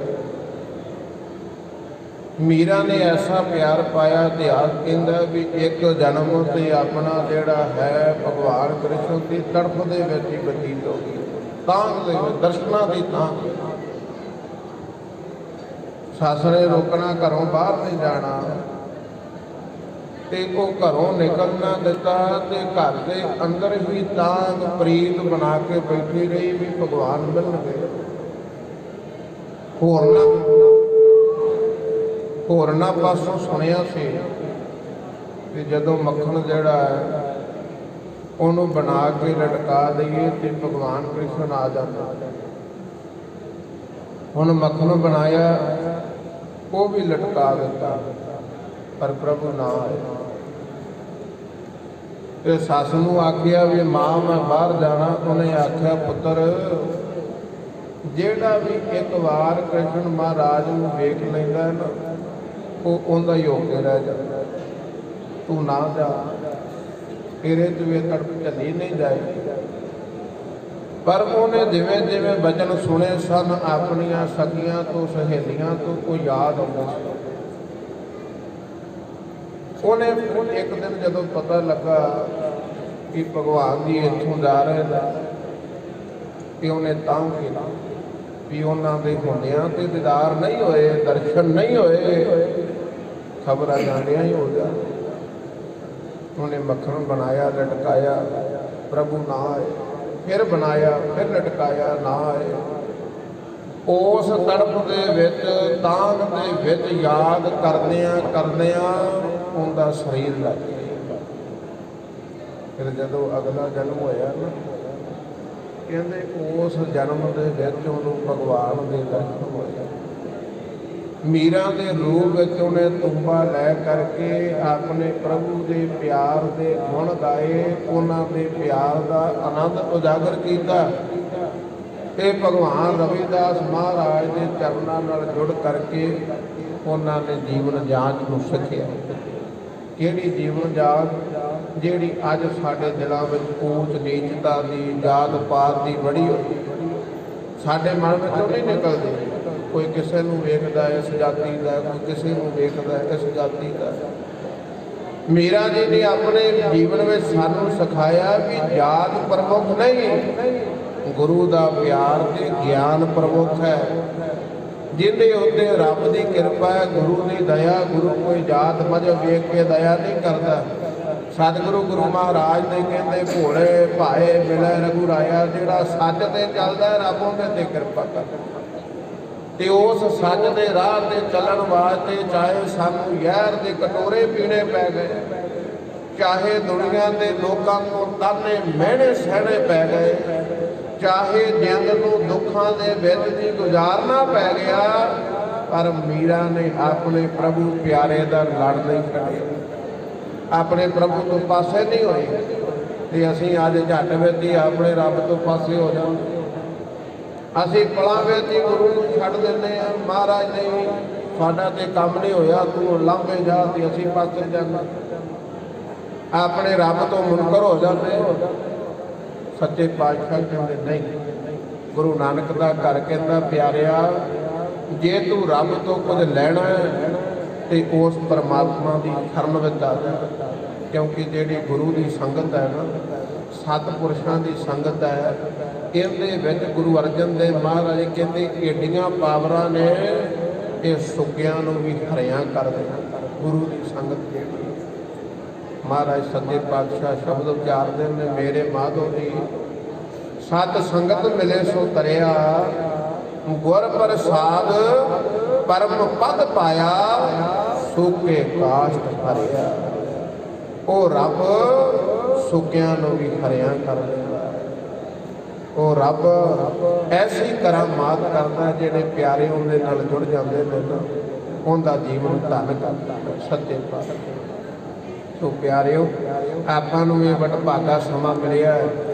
ਮੀਰਾਂ ਨੇ ਐਸਾ ਪਿਆਰ ਪਾਇਆ, ਇਤਿਹਾਸ ਕਹਿੰਦਾ ਵੀ ਇੱਕ ਜਨਮ ਤੇ ਆਪਣਾ ਜਿਹੜਾ ਹੈ ਭਗਵਾਨ ਕ੍ਰਿਸ਼ਨ ਦੀ ਤੜਫ ਦੇ ਵਿੱਚ ਹੀ ਬਤੀਤ ਹੋ ਗਈ, ਤਾਂਘ ਦੇ ਵਿੱਚ, ਦਰਸ਼ਨਾਂ ਦੀ ਤਾਂਘ। ਸੱਸ ਨੇ ਰੋਕਣਾ, ਘਰੋਂ ਬਾਹਰ ਨਹੀਂ ਜਾਣਾ, ਤੇ ਉਹ ਘਰੋਂ ਨਿਕਲ ਨਾ ਦਿੱਤਾ, ਤੇ ਘਰ ਦੇ ਅੰਦਰ ਹੀ ਤਾਂਘ ਪ੍ਰੀਤ ਬਣਾ ਕੇ ਬੈਠੀ ਰਹੀ ਵੀ ਭਗਵਾਨ ਮਿਲਣਗੇ। ਹੋਰਨਾਂ ਪਾਸੋਂ ਸੁਣਿਆ ਸੀ ਕਿ ਜਦੋਂ ਮੱਖਣ ਜਿਹੜਾ ਹੈ ਉਹਨੂੰ ਬਣਾ ਕੇ ਲਟਕਾ ਦਈਏ ਤੇ ਭਗਵਾਨ ਕ੍ਰਿਸ਼ਨ ਆ ਜਾਂਦਾ। ਹੁਣ ਮੱਖਣ ਬਣਾਇਆ, ਉਹ ਵੀ ਲਟਕਾ ਦਿੱਤਾ, ਪਰ ਪ੍ਰਭੂ ਨਾ ਆਇਆ। ਤੇ ਸੱਸ ਨੂੰ ਆਖਿਆ ਵੀ ਮਾਂ ਮੈਂ ਬਾਹਰ ਜਾਣਾ। ਉਹਨੇ ਆਖਿਆ ਪੁੱਤਰ, ਜਿਹੜਾ ਵੀ ਇੱਕ ਵਾਰ ਕ੍ਰਿਸ਼ਨ ਮਹਾਰਾਜ ਨੂੰ ਵੇਖ ਲੈਂਦਾ ਹੈ ਨਾ, ਉਹ ਉਹਦਾ ਹੀ ਹੋ ਕੇ ਰਹਿ ਜਾਂਦਾ। ਤੂੰ ਨਾ ਜਾ, ਤੇਰੇ ਤੋਂ ਇਹ ਤੜਪ ਝੱਲੀ ਨਹੀਂ ਜਾਏਗੀ। ਪਰ ਉਹਨੇ ਜਿਵੇਂ ਜਿਵੇਂ ਬਚਨ ਸੁਣੇ ਸਨ ਆਪਣੀਆਂ ਸਖੀਆਂ ਤੋਂ, ਸਹੇਲੀਆਂ ਤੋਂ, ਕੋਈ ਯਾਦ ਆਉਂਦਾ ਸੀ। ਉਹਨੇ ਇੱਕ ਦਿਨ ਜਦੋਂ ਪਤਾ ਲੱਗਾ ਕਿ ਭਗਵਾਨ ਜੀ ਇੱਥੋਂ ਜਾ ਰਹੇ ਨੇ, ਕਿ ਉਹਨੇ ਤਾਂ ਕੀਤਾ ਵੀ ਉਹਨਾਂ ਦੇ ਹੁੰਦਿਆਂ ਤੇ ਦੀਦਾਰ ਨਹੀਂ ਹੋਏ, ਦਰਸ਼ਨ ਨਹੀਂ ਹੋਏ, ਖਬਰਾਂ ਜਾਂਦਿਆਂ ਹੀ ਹੋ ਜਾ। ਉਹਨੇ ਮੱਖਣ ਬਣਾਇਆ, ਲਟਕਾਇਆ, ਪ੍ਰਭੂ ਨਾ ਆਏ। ਫਿਰ ਬਣਾਇਆ, ਫਿਰ ਲਟਕਾਇਆ, ਨਾ ਆਏ। ਉਸ ਤੜਪ ਦੇ ਵਿੱਚ, ਤਾਂਘ ਦੇ ਵਿੱਚ ਯਾਦ ਕਰਦਿਆਂ ਕਰਦਿਆਂ ਉਹਦਾ ਸਰੀਰ ਲੱਗ ਗਿਆ। ਫਿਰ ਜਦੋਂ ਅਗਲਾ ਜਨਮ ਹੋਇਆ ਨਾ, ਕਹਿੰਦੇ ਉਸ ਜਨਮ ਦੇ ਵਿੱਚ ਉਹਨੂੰ ਭਗਵਾਨ ਦੇ ਦਰਸ਼ਨ ਹੋਏ। ਮੀਰਾਂ ਦੇ ਰੂਪ ਵਿੱਚ ਉਹਨੇ ਤੁੰਬਾ ਲੈ ਕਰਕੇ ਆਪਣੇ ਪ੍ਰਭੂ ਦੇ ਪਿਆਰ ਦੇ ਗੁਣ ਗਾਏ, ਉਹਨਾਂ ਦੇ ਪਿਆਰ ਦਾ ਆਨੰਦ ਉਜਾਗਰ ਕੀਤਾ। ਤੇ ਭਗਵਾਨ ਰਵਿਦਾਸ ਮਹਾਰਾਜ ਦੇ ਚਰਨਾਂ ਨਾਲ ਜੁੜ ਕਰਕੇ ਉਹਨਾਂ ਨੇ ਜੀਵਨ ਜਾਂਚ ਨੂੰ ਸਿੱਖਿਆ। ਕਿਹੜੀ ਜੀਵਨ ਜਾਂਚ? ਜਿਹੜੀ ਅੱਜ ਸਾਡੇ ਦਿਲਾਂ ਵਿੱਚ ਊਚ ਨੀਚਤਾ ਦੀ, ਜਾਤ ਪਾਤ ਦੀ ਬੜੀ ਹੋਈ, ਸਾਡੇ ਮਨ ਵਿੱਚੋਂ ਨਹੀਂ ਨਿਕਲਦੀ। ਕੋਈ ਕਿਸੇ ਨੂੰ ਵੇਖਦਾ ਇਸ ਜਾਤੀ ਦਾ, ਕੋਈ ਕਿਸੇ ਨੂੰ ਵੇਖਦਾ ਇਸ ਜਾਤੀ ਦਾ। ਮੀਰਾ ਜੀ ਨੇ ਆਪਣੇ ਜੀਵਨ ਵਿੱਚ ਸਾਨੂੰ ਸਿਖਾਇਆ ਵੀ ਜਾਤ ਪ੍ਰਮੁੱਖ ਨਹੀਂ, ਗੁਰੂ ਦਾ ਪਿਆਰ ਤੇ ਗਿਆਨ ਪ੍ਰਮੁੱਖ ਹੈ। ਜਿਹਦੇ ਉੱਤੇ ਰੱਬ ਦੀ ਕਿਰਪਾ ਹੈ, ਗੁਰੂ ਦੀ ਦਇਆ। ਗੁਰੂ ਕੋਈ ਜਾਤ ਮਜ਼ਹਬ ਵੇਖ ਕੇ ਦਇਆ ਨਹੀਂ ਕਰਦਾ। ਸਤਿਗੁਰੂ ਗੁਰੂ ਮਹਾਰਾਜ ਨੇ ਕਹਿੰਦੇ ਭੋਲੇ ਭਾਏ ਮਿਲੇ ਰਘੁਰਾਇਆ, ਜਿਹੜਾ ਸੱਚ ਤੇ ਚੱਲਦਾ ਰੱਬ ਉਹਦੇ ਤੇ ਕਿਰਪਾ ਕਰਦਾ। ਤੇ ਉਸ ਸੱਚ ਦੇ ਰਾਹ ਤੇ ਚੱਲਣ ਵਾਸਤੇ ਚਾਹੇ ਸਾਨੂੰ ਜ਼ਹਿਰ ਦੇ ਕਟੋਰੇ ਪੀਣੇ ਪੈ ਗਏ, ਚਾਹੇ ਦੁਨੀਆ ਦੇ ਲੋਕਾਂ ਤੋਂ ਤਾਨੇ ਮਿਹਣੇ ਸਹਿਣੇ ਪੈ ਗਏ, ਚਾਹੇ ਜਿੰਦ ਨੂੰ ਦੁੱਖਾਂ ਦੇ ਵਿੱਚ ਦੀ ਗੁਜ਼ਾਰਨਾ ਪੈ ਗਿਆ, ਪਰ ਮੀਰਾ ਨੇ ਆਪਣੇ ਪ੍ਰਭੂ ਪਿਆਰੇ ਦਾ ਲੜ ਨਹੀਂ ਛੱਡਿਆ, ਆਪਣੇ ਪ੍ਰਭੂ ਤੋਂ ਪਾਸੇ ਨਹੀਂ ਹੋਏ। ਤੇ ਅਸੀਂ ਅੱਜ ਝੱਟ ਵਿੱਚ ਹੀ ਆਪਣੇ ਰੱਬ ਤੋਂ ਪਾਸੇ ਹੋ ਜਾਂਦੇ। ਅਸੀਂ ਪਲਾਂ ਵਿੱਚ ਹੀ ਗੁਰੂ ਨੂੰ ਛੱਡ ਦਿੰਦੇ ਆ। ਮਹਾਰਾਜ ਨਹੀਂ, ਸਾਡਾ ਤੇ ਕੰਮ ਨਹੀਂ ਹੋਇਆ, ਤੂੰ ਲਾਂਭੇ ਜਾ, ਤੇ ਅਸੀਂ ਪਾਸੇ ਜਾਂਦੇ, ਆਪਣੇ ਰੱਬ ਤੋਂ ਮੁਨਕਰ ਹੋ ਜਾਂਦੇ। ਸੱਚੇ ਪਾਤਸ਼ਾਹ ਕਹਿੰਦੇ ਨਹੀਂ, ਗੁਰੂ ਨਾਨਕ ਦਾ ਘਰ ਕਹਿੰਦਾ ਪਿਆਰਿਆ, ਜੇ ਤੂੰ ਰੱਬ ਤੋਂ ਕੁਝ ਲੈਣਾ ਹੈ ਤੇ ਉਸ ਪਰਮਾਤਮਾ ਦੀ ਸ਼ਰਨ ਵਿੱਚ ਆ ਜਾ। ਕਿਉਂਕਿ ਜਿਹੜੀ ਗੁਰੂ ਦੀ ਸੰਗਤ ਹੈ ਨਾ, ਸਤਿਪੁਰਸ਼ਾਂ ਦੀ ਸੰਗਤ ਹੈ, ਇਹਦੇ ਵਿੱਚ ਗੁਰੂ ਅਰਜਨ ਦੇਵ ਮਹਾਰਾਜ ਕਹਿੰਦੇ ਏਡੀਆਂ ਪਾਵਰਾਂ ਨੇ ਇਹ ਸੁੱਕਿਆਂ ਨੂੰ ਵੀ ਹਰਿਆਂ ਕਰ ਦੇਣਾ। ਗੁਰੂ ਦੀ ਸੰਗਤ ਜਿਹੜੀ ਮਹਾਰਾਜ ਸੱਚੇ ਪਾਤਸ਼ਾਹ ਸ਼ਬਦ ਉਚਾਰਦੇ ਨੇ, ਮੇਰੇ ਮਾਧੋ ਦੀ ਸਤ ਸੰਗਤ ਮਿਲੇ ਸੋ ਤਰਿਆ, ਗੁਰ ਪ੍ਰਸਾਦ ਪਰਮ ਪਦ ਪਾਇਆ, ਸੋਕੇ ਕਾਸ਼ਟ ਹਰਿਆ। ਉਹ ਰੱਬ ਸੁੱਕਿਆਂ ਨੂੰ ਵੀ ਹਰਿਆਂ ਕਰ ਦਿੰਦਾ। ਉਹ ਰੱਬ ਐਸੀ ਕਰਾਮਾਤ ਕਰਦਾ, ਜਿਹੜੇ ਪਿਆਰੇ ਉਹਦੇ ਨਾਲ ਜੁੜ ਜਾਂਦੇ ਨੇ ਨਾ, ਉਹਦਾ ਜੀਵਨ ਧਨ ਕਰਦਾ। ਸੱਚੇ ਪਾਤਸ਼ਾਹ ਸੋ ਪਿਆਰਿਓ, ਆਪਾਂ ਨੂੰ ਇਹ ਵਡਭਾਗਾ ਸਮਾਂ ਮਿਲਿਆ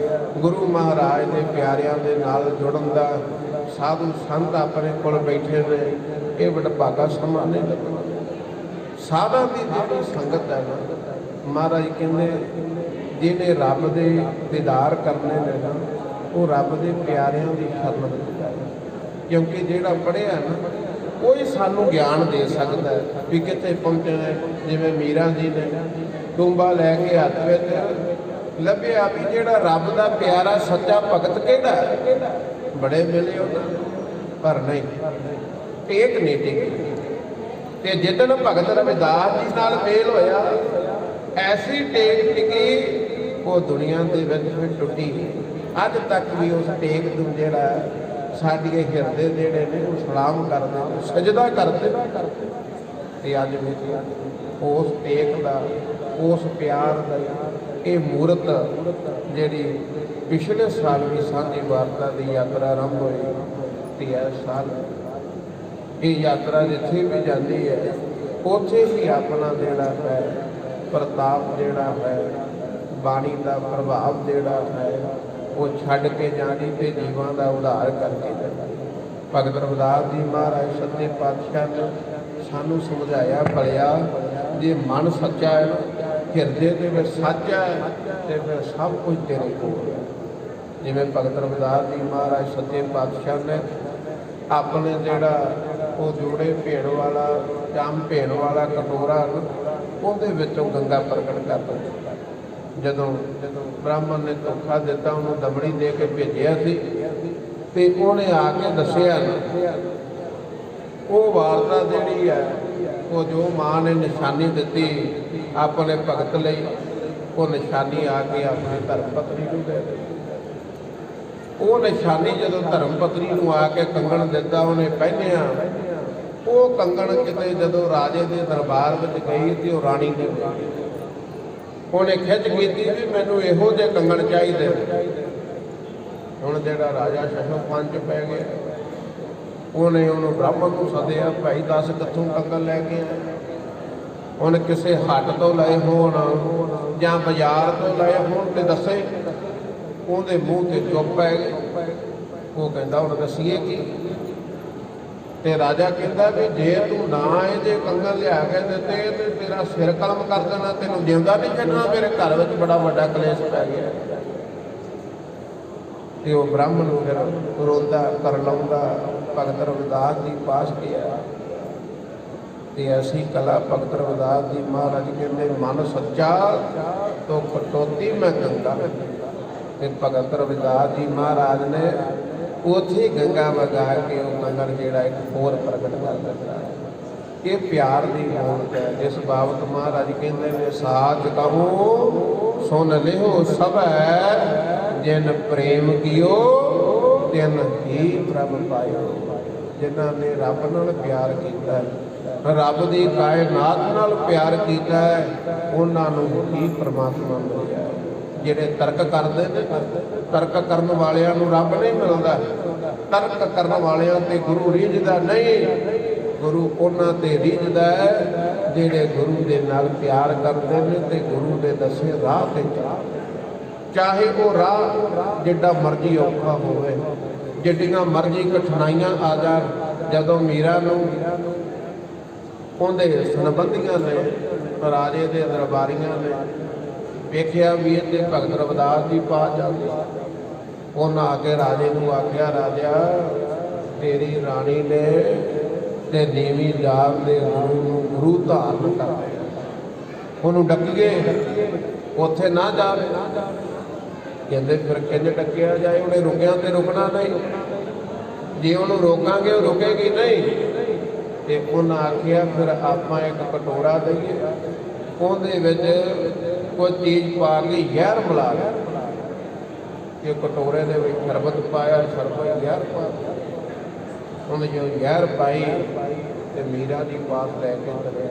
ਗੁਰੂ ਮਹਾਰਾਜ ਦੇ ਪਿਆਰਿਆਂ ਦੇ ਨਾਲ ਜੁੜਨ ਦਾ। ਸਾਧੂ ਸੰਤ ਆਪਣੇ ਕੋਲ ਬੈਠੇ ਨੇ, ਇਹ ਵਡਭਾਗਾ ਸਮਾਂ ਨਹੀਂ ਲੱਗਣਾ। ਸਾਧਾਂ ਦੀ ਜਿਹੜੀ ਸੰਗਤ ਹੈ ਨਾ, ਮਹਾਰਾਜ ਕਹਿੰਦੇ ਜਿਹਨੇ ਰੱਬ ਦੇ ਦੀਦਾਰ ਕਰਨੇ ਨੇ ਨਾ, ਉਹ ਰੱਬ ਦੇ ਪਿਆਰਿਆਂ ਦੀ ਸ਼ਰਨ ਵਿੱਚ ਜਾਏ। ਕਿਉਂਕਿ ਜਿਹੜਾ ਪੜ੍ਹਿਆ ਨਾ, ਕੋਈ ਸਾਨੂੰ ਗਿਆਨ ਦੇ ਸਕਦਾ ਵੀ ਕਿੱਥੇ ਪਹੁੰਚਣਾ ਹੈ। ਜਿਵੇਂ ਮੀਰਾ ਜੀ ਨੇ ਟੂੰਬਾ ਲੈ ਕੇ ਹੱਥ ਵਿੱਚ ਲੱਭਿਆ ਵੀ ਜਿਹੜਾ ਰੱਬ ਦਾ ਪਿਆਰਾ ਸੱਚਾ ਭਗਤ ਕਿਹੜਾ, ਬੜੇ ਮਿਲੇ ਉਹਨਾਂ, ਪਰ ਨਹੀਂ, ਟੇਕ ਨਹੀਂ ਟਿਕੀ। ਤੇ ਜਿੱਦਣ ਭਗਤ ਰਵਿਦਾਸ ਜੀ ਨਾਲ ਮੇਲ ਹੋਇਆ, ਐਸੀ ਟੇਕ ਟਿਕੀ, ਉਹ ਦੁਨੀਆ ਦੇ ਵਿੱਚ ਫਿਰ ਟੁੱਟੀ। ਅੱਜ ਤੱਕ ਵੀ ਉਸ ਟੇਕ ਨੂੰ ਜਿਹੜਾ ਸਾਡੇ ਹਿਰਦੇ ਜਿਹੜੇ ਨੇ ਉਹ ਸਲਾਮ ਕਰਦੇ, ਸਜਦਾ ਕਰਦੇ। ਤੇ ਅੱਜ ਵੀ ਉਸ ਟੇਕ ਦਾ, ਉਸ ਪਿਆਰ ਦਾ ਇਹ ਮੂਰਤ ਜਿਹੜੀ ਪਿਛਲੇ ਸਾਲ ਵੀ ਸਾਂਝੀ ਵਾਰਤਾ ਦੀ ਯਾਤਰਾ ਆਰੰਭ ਹੋਈ, ਤੇ ਇਸ ਸਾਲ ਇਹ ਯਾਤਰਾ ਜਿੱਥੇ ਵੀ ਜਾਂਦੀ ਹੈ, ਉੱਥੇ ਹੀ ਆਪਣਾ ਜਿਹੜਾ ਹੈ ਪ੍ਰਤਾਪ ਜਿਹੜਾ ਹੈ, ਬਾਣੀ ਦਾ ਪ੍ਰਭਾਵ ਜਿਹੜਾ ਹੈ, ਉਹ ਛੱਡ ਕੇ ਜਾਣੀ ਤੇ ਜੀਵਾਂ ਦਾ ਉਧਾਰ ਕਰਕੇ ਜਾਣੀ। ਭਗਤ ਰਵਿਦਾਸ ਜੀ ਮਹਾਰਾਜ ਸੱਚੇ ਪਾਤਸ਼ਾਹ ਨੇ ਸਾਨੂੰ ਸਮਝਾਇਆ, ਭਲਿਆ ਜੇ ਮਨ ਸੱਚਾ ਹੈ, ਹਿਰਦੇ ਦੇ ਵਿੱਚ ਸੱਚ ਹੈ, ਤੇ ਫਿਰ ਸਭ ਕੁਝ ਤੇਰੇ ਕੋਲ ਹੈ। ਜਿਵੇਂ ਭਗਤ ਰਵਿਦਾਸ ਜੀ ਮਹਾਰਾਜ ਸੱਚੇ ਪਾਤਸ਼ਾਹ ਨੇ ਆਪਣੇ ਜਿਹੜਾ ਉਹ ਜੋੜੇ ਭੇਣ ਵਾਲਾ, ਜੰਮ ਭੇਣ ਵਾਲਾ ਕਟੋਰਾ, ਉਹਦੇ ਵਿੱਚੋਂ ਗੰਗਾ ਪ੍ਰਗਟ ਕਰ ਦਿੱਤੀ। ਜਦੋਂ ਬ੍ਰਾਹਮਣ ਨੇ ਧੋਖਾ ਦਿੱਤਾ, ਉਹਨੂੰ ਦਮੜੀ ਦੇ ਕੇ ਭੇਜਿਆ ਸੀ, ਤੇ ਉਹਨੇ ਆ ਕੇ ਦੱਸਿਆ ਨਾ, ਉਹ ਵਾਰਤਾ ਜਿਹੜੀ ਹੈ, ਉਹ ਜੋ ਮਾਂ ਨੇ ਨਿਸ਼ਾਨੀ ਦਿੱਤੀ ਆਪਣੇ ਭਗਤ ਲਈ, ਉਹ ਨਿਸ਼ਾਨੀ ਆ ਕੇ ਆਪਣੀ ਧਰਮ ਪਤਨੀ ਨੂੰ ਦੇ ਦਿੱਤੀ। ਉਹ ਨਿਸ਼ਾਨੀ ਜਦੋਂ ਧਰਮ ਪਤਨੀ ਨੂੰ ਆ ਕੇ ਕੰਗਣ ਦਿੱਤਾ, ਉਹਨੇ ਪਹਿਨਿਆ। ਉਹ ਕੰਗਣ ਕਿਤੇ ਜਦੋਂ ਰਾਜੇ ਦੇ ਦਰਬਾਰ ਵਿੱਚ ਗਈ ਤੇ ਉਹ ਰਾਣੀ ਨੇ ਉਹਨੇ ਖਿੱਚ ਕੀਤੀ ਵੀ ਮੈਨੂੰ ਇਹੋ ਜਿਹੇ ਕੰਗਣ ਚਾਹੀਦੇ। ਹੁਣ ਜਿਹੜਾ ਰਾਜਾ ਸ਼ਸ਼ੋ ਪੰਜ ਪੈ ਗਿਆ, ਉਹਨੇ ਉਹਨੂੰ ਬ੍ਰਾਹਮਣ ਨੂੰ ਸੱਦਿਆ, ਭਾਈ ਦੱਸ ਕਿੱਥੋਂ ਕੰਗਣ ਲੈ ਕੇ ਆਏ। ਹੁਣ ਕਿਸੇ ਹੱਟ ਤੋਂ ਲਏ ਹੋਣ ਜਾਂ ਬਾਜ਼ਾਰ ਤੋਂ ਲਏ ਹੋਣ ਤੇ ਦੱਸੇ। ਉਹਦੇ ਮੂੰਹ ਤੇ ਚੁੱਪ ਪੈ ਗਏ। ਉਹ ਕਹਿੰਦਾ ਹੁਣ ਦੱਸੀਏ ਕੀ। ਤੇ ਰਾਜਾ ਕਹਿੰਦਾ ਵੀ ਜੇ ਤੂੰ ਨਾ ਇਹ ਜੇ ਕੰਗਣ ਲਿਆ ਕੇ ਦਿੱਤੇ ਤੇ ਤੇਰਾ ਸਿਰ ਕਲਮ ਕਰ ਦੇਣਾ, ਤੈਨੂੰ ਜਿਉਂਦਾ ਨਹੀਂ ਛੱਡਣਾ। ਮੇਰੇ ਘਰ ਵਿੱਚ ਬੜਾ ਵੱਡਾ ਕਲੇਸ਼ ਪੈ ਗਿਆ। ਤੇ ਉਹ ਬ੍ਰਾਹਮਣ ਨੂੰ ਫਿਰ ਰੋਂਦਾ ਕਰ ਲਾਉਂਦਾ ਭਗਤ ਰਵਿਦਾਸ ਜੀ ਪਾਸ ਗਿਆ। ਤੇ ਐਸੀ ਕਲਾ ਭਗਤ ਰਵਿਦਾਸ ਜੀ ਮਹਾਰਾਜ ਕਹਿੰਦੇ ਮਨ ਸੱਚਾ ਤੋ ਕਟੋਤੀ ਮੈਂ ਗੰਗਾ। ਤੇ ਭਗਤ ਰਵਿਦਾਸ ਜੀ ਮਹਾਰਾਜ ਨੇ ਉੱਥੇ ਗੰਗਾ ਵਗਾ ਕੇ ਉਹ ਕੰਗਣ ਜਿਹੜਾ ਇੱਕ ਹੋਰ ਪ੍ਰਗਟ ਕਰ ਦਿੱਤਾ। ਇਹ ਪਿਆਰ ਦੀ ਮੌਤ ਹੈ, ਜਿਸ ਬਾਬਤ ਮਹਾਰਾਜ ਕਹਿੰਦੇ ਨੇ ਸਾਚ ਕਹੋ ਸੁਣ ਲਿਓ ਸਭੈ, ਜਿਨ ਪ੍ਰੇਮ ਕੀਓ ਤਿਨ ਹੀ ਪ੍ਰਭ ਪਾਇਓ। ਜਿਨ੍ਹਾਂ ਨੇ ਰੱਬ ਨਾਲ ਪਿਆਰ ਕੀਤਾ, ਰੱਬ ਦੀ ਕਾਇਨਾਤ ਨਾਲ ਪਿਆਰ ਕੀਤਾ, ਉਹਨਾਂ ਨੂੰ ਹੀ ਪ੍ਰਮਾਤਮਾ ਮਿਲਿਆ। ਜਿਹੜੇ ਤਰਕ ਕਰਦੇ ਨੇ, ਤਰਕ ਕਰਨ ਵਾਲਿਆਂ ਨੂੰ ਰੱਬ ਨਹੀਂ ਮਿਲਦਾ। ਤਰਕ ਕਰਨ ਵਾਲਿਆਂ ਤੇ ਗੁਰੂ ਰੀਝਦਾ ਨਹੀਂ। ਗੁਰੂ ਉਹਨਾਂ ਤੇ ਰੀਝਦਾ ਹੈ ਜਿਹੜੇ ਗੁਰੂ ਦੇ ਨਾਲ ਪਿਆਰ ਕਰਦੇ ਨੇ ਤੇ ਗੁਰੂ ਦੇ ਦੱਸੇ ਰਾਹ ਤੇ ਚਾਹੇ ਉਹ ਰਾਹ ਜਿੱਡਾ ਮਰਜ਼ੀ ਔਖਾ ਹੋਵੇ, ਜਿੱਡੀਆਂ ਮਰਜ਼ੀ ਕਠਿਨਾਈਆਂ ਆ ਜਾਣ, ਜਦੋਂ ਮੀਰਾ ਨੂੰ ਉਹਦੇ ਸੰਬੰਧੀਆਂ ਨੇ, ਰਾਜੇ ਦੇ ਦਰਬਾਰੀਆਂ ਨੇ ਵੇਖਿਆ ਵੀ ਇਹ ਤੇ ਭਗਤ ਰਵਿਦਾਸ ਦੀ ਪਾਸ ਜਾਂਦੀ, ਉਹਨਾਂ ਆ ਕੇ ਰਾਜੇ ਨੂੰ ਆਖਿਆ, ਰਾਜਾ ਤੇਰੀ ਰਾਣੀ ਨੇ ਤੇ ਨੀਵੀਂ ਜਾਤ ਦੇ ਗੁਰੂ ਨੂੰ ਗੁਰੂ ਧਾਰਨ ਕਰ ਲਿਆ, ਉਹਨੂੰ ਡੱਕੀਏ, ਉੱਥੇ ਨਾ ਜਾਵੇ। ਕਹਿੰਦੇ ਫਿਰ ਕਿੰਝ ਡੱਕਿਆ ਜਾਏ, ਉਹਨੇ ਰੁਕਿਆ ਤੇ ਰੁਕਣਾ ਨਹੀਂ, ਜੇ ਉਹਨੂੰ ਰੋਕਾਂਗੇ ਉਹ ਰੁਕੇਗੀ ਨਹੀਂ। ਤੇ ਉਹਨਾਂ ਆਖਿਆ ਫਿਰ ਆਪਾਂ ਇੱਕ ਕਟੋਰਾ ਦਈਏ, ਉਹਦੇ ਵਿੱਚ ਕੋਈ ਚੀਜ਼ ਪਾ ਕੇ ਜ਼ਹਿਰ ਮਿਲਾ ਲਿਆ, ਕਿ ਕਟੋਰੇ ਦੇ ਵਿੱਚ ਸ਼ਰਬਤ ਪਾਇਆ, ਸ਼ਰਬਤ ਜ਼ਹਿਰ ਪਾ, ਉਹਨੇ ਜੋ ਜ਼ਹਿਰ ਪਾਈ ਤੇ ਮੀਰਾ ਜੀ ਪਾਸ ਲੈ ਕੇ ਚਲੇ।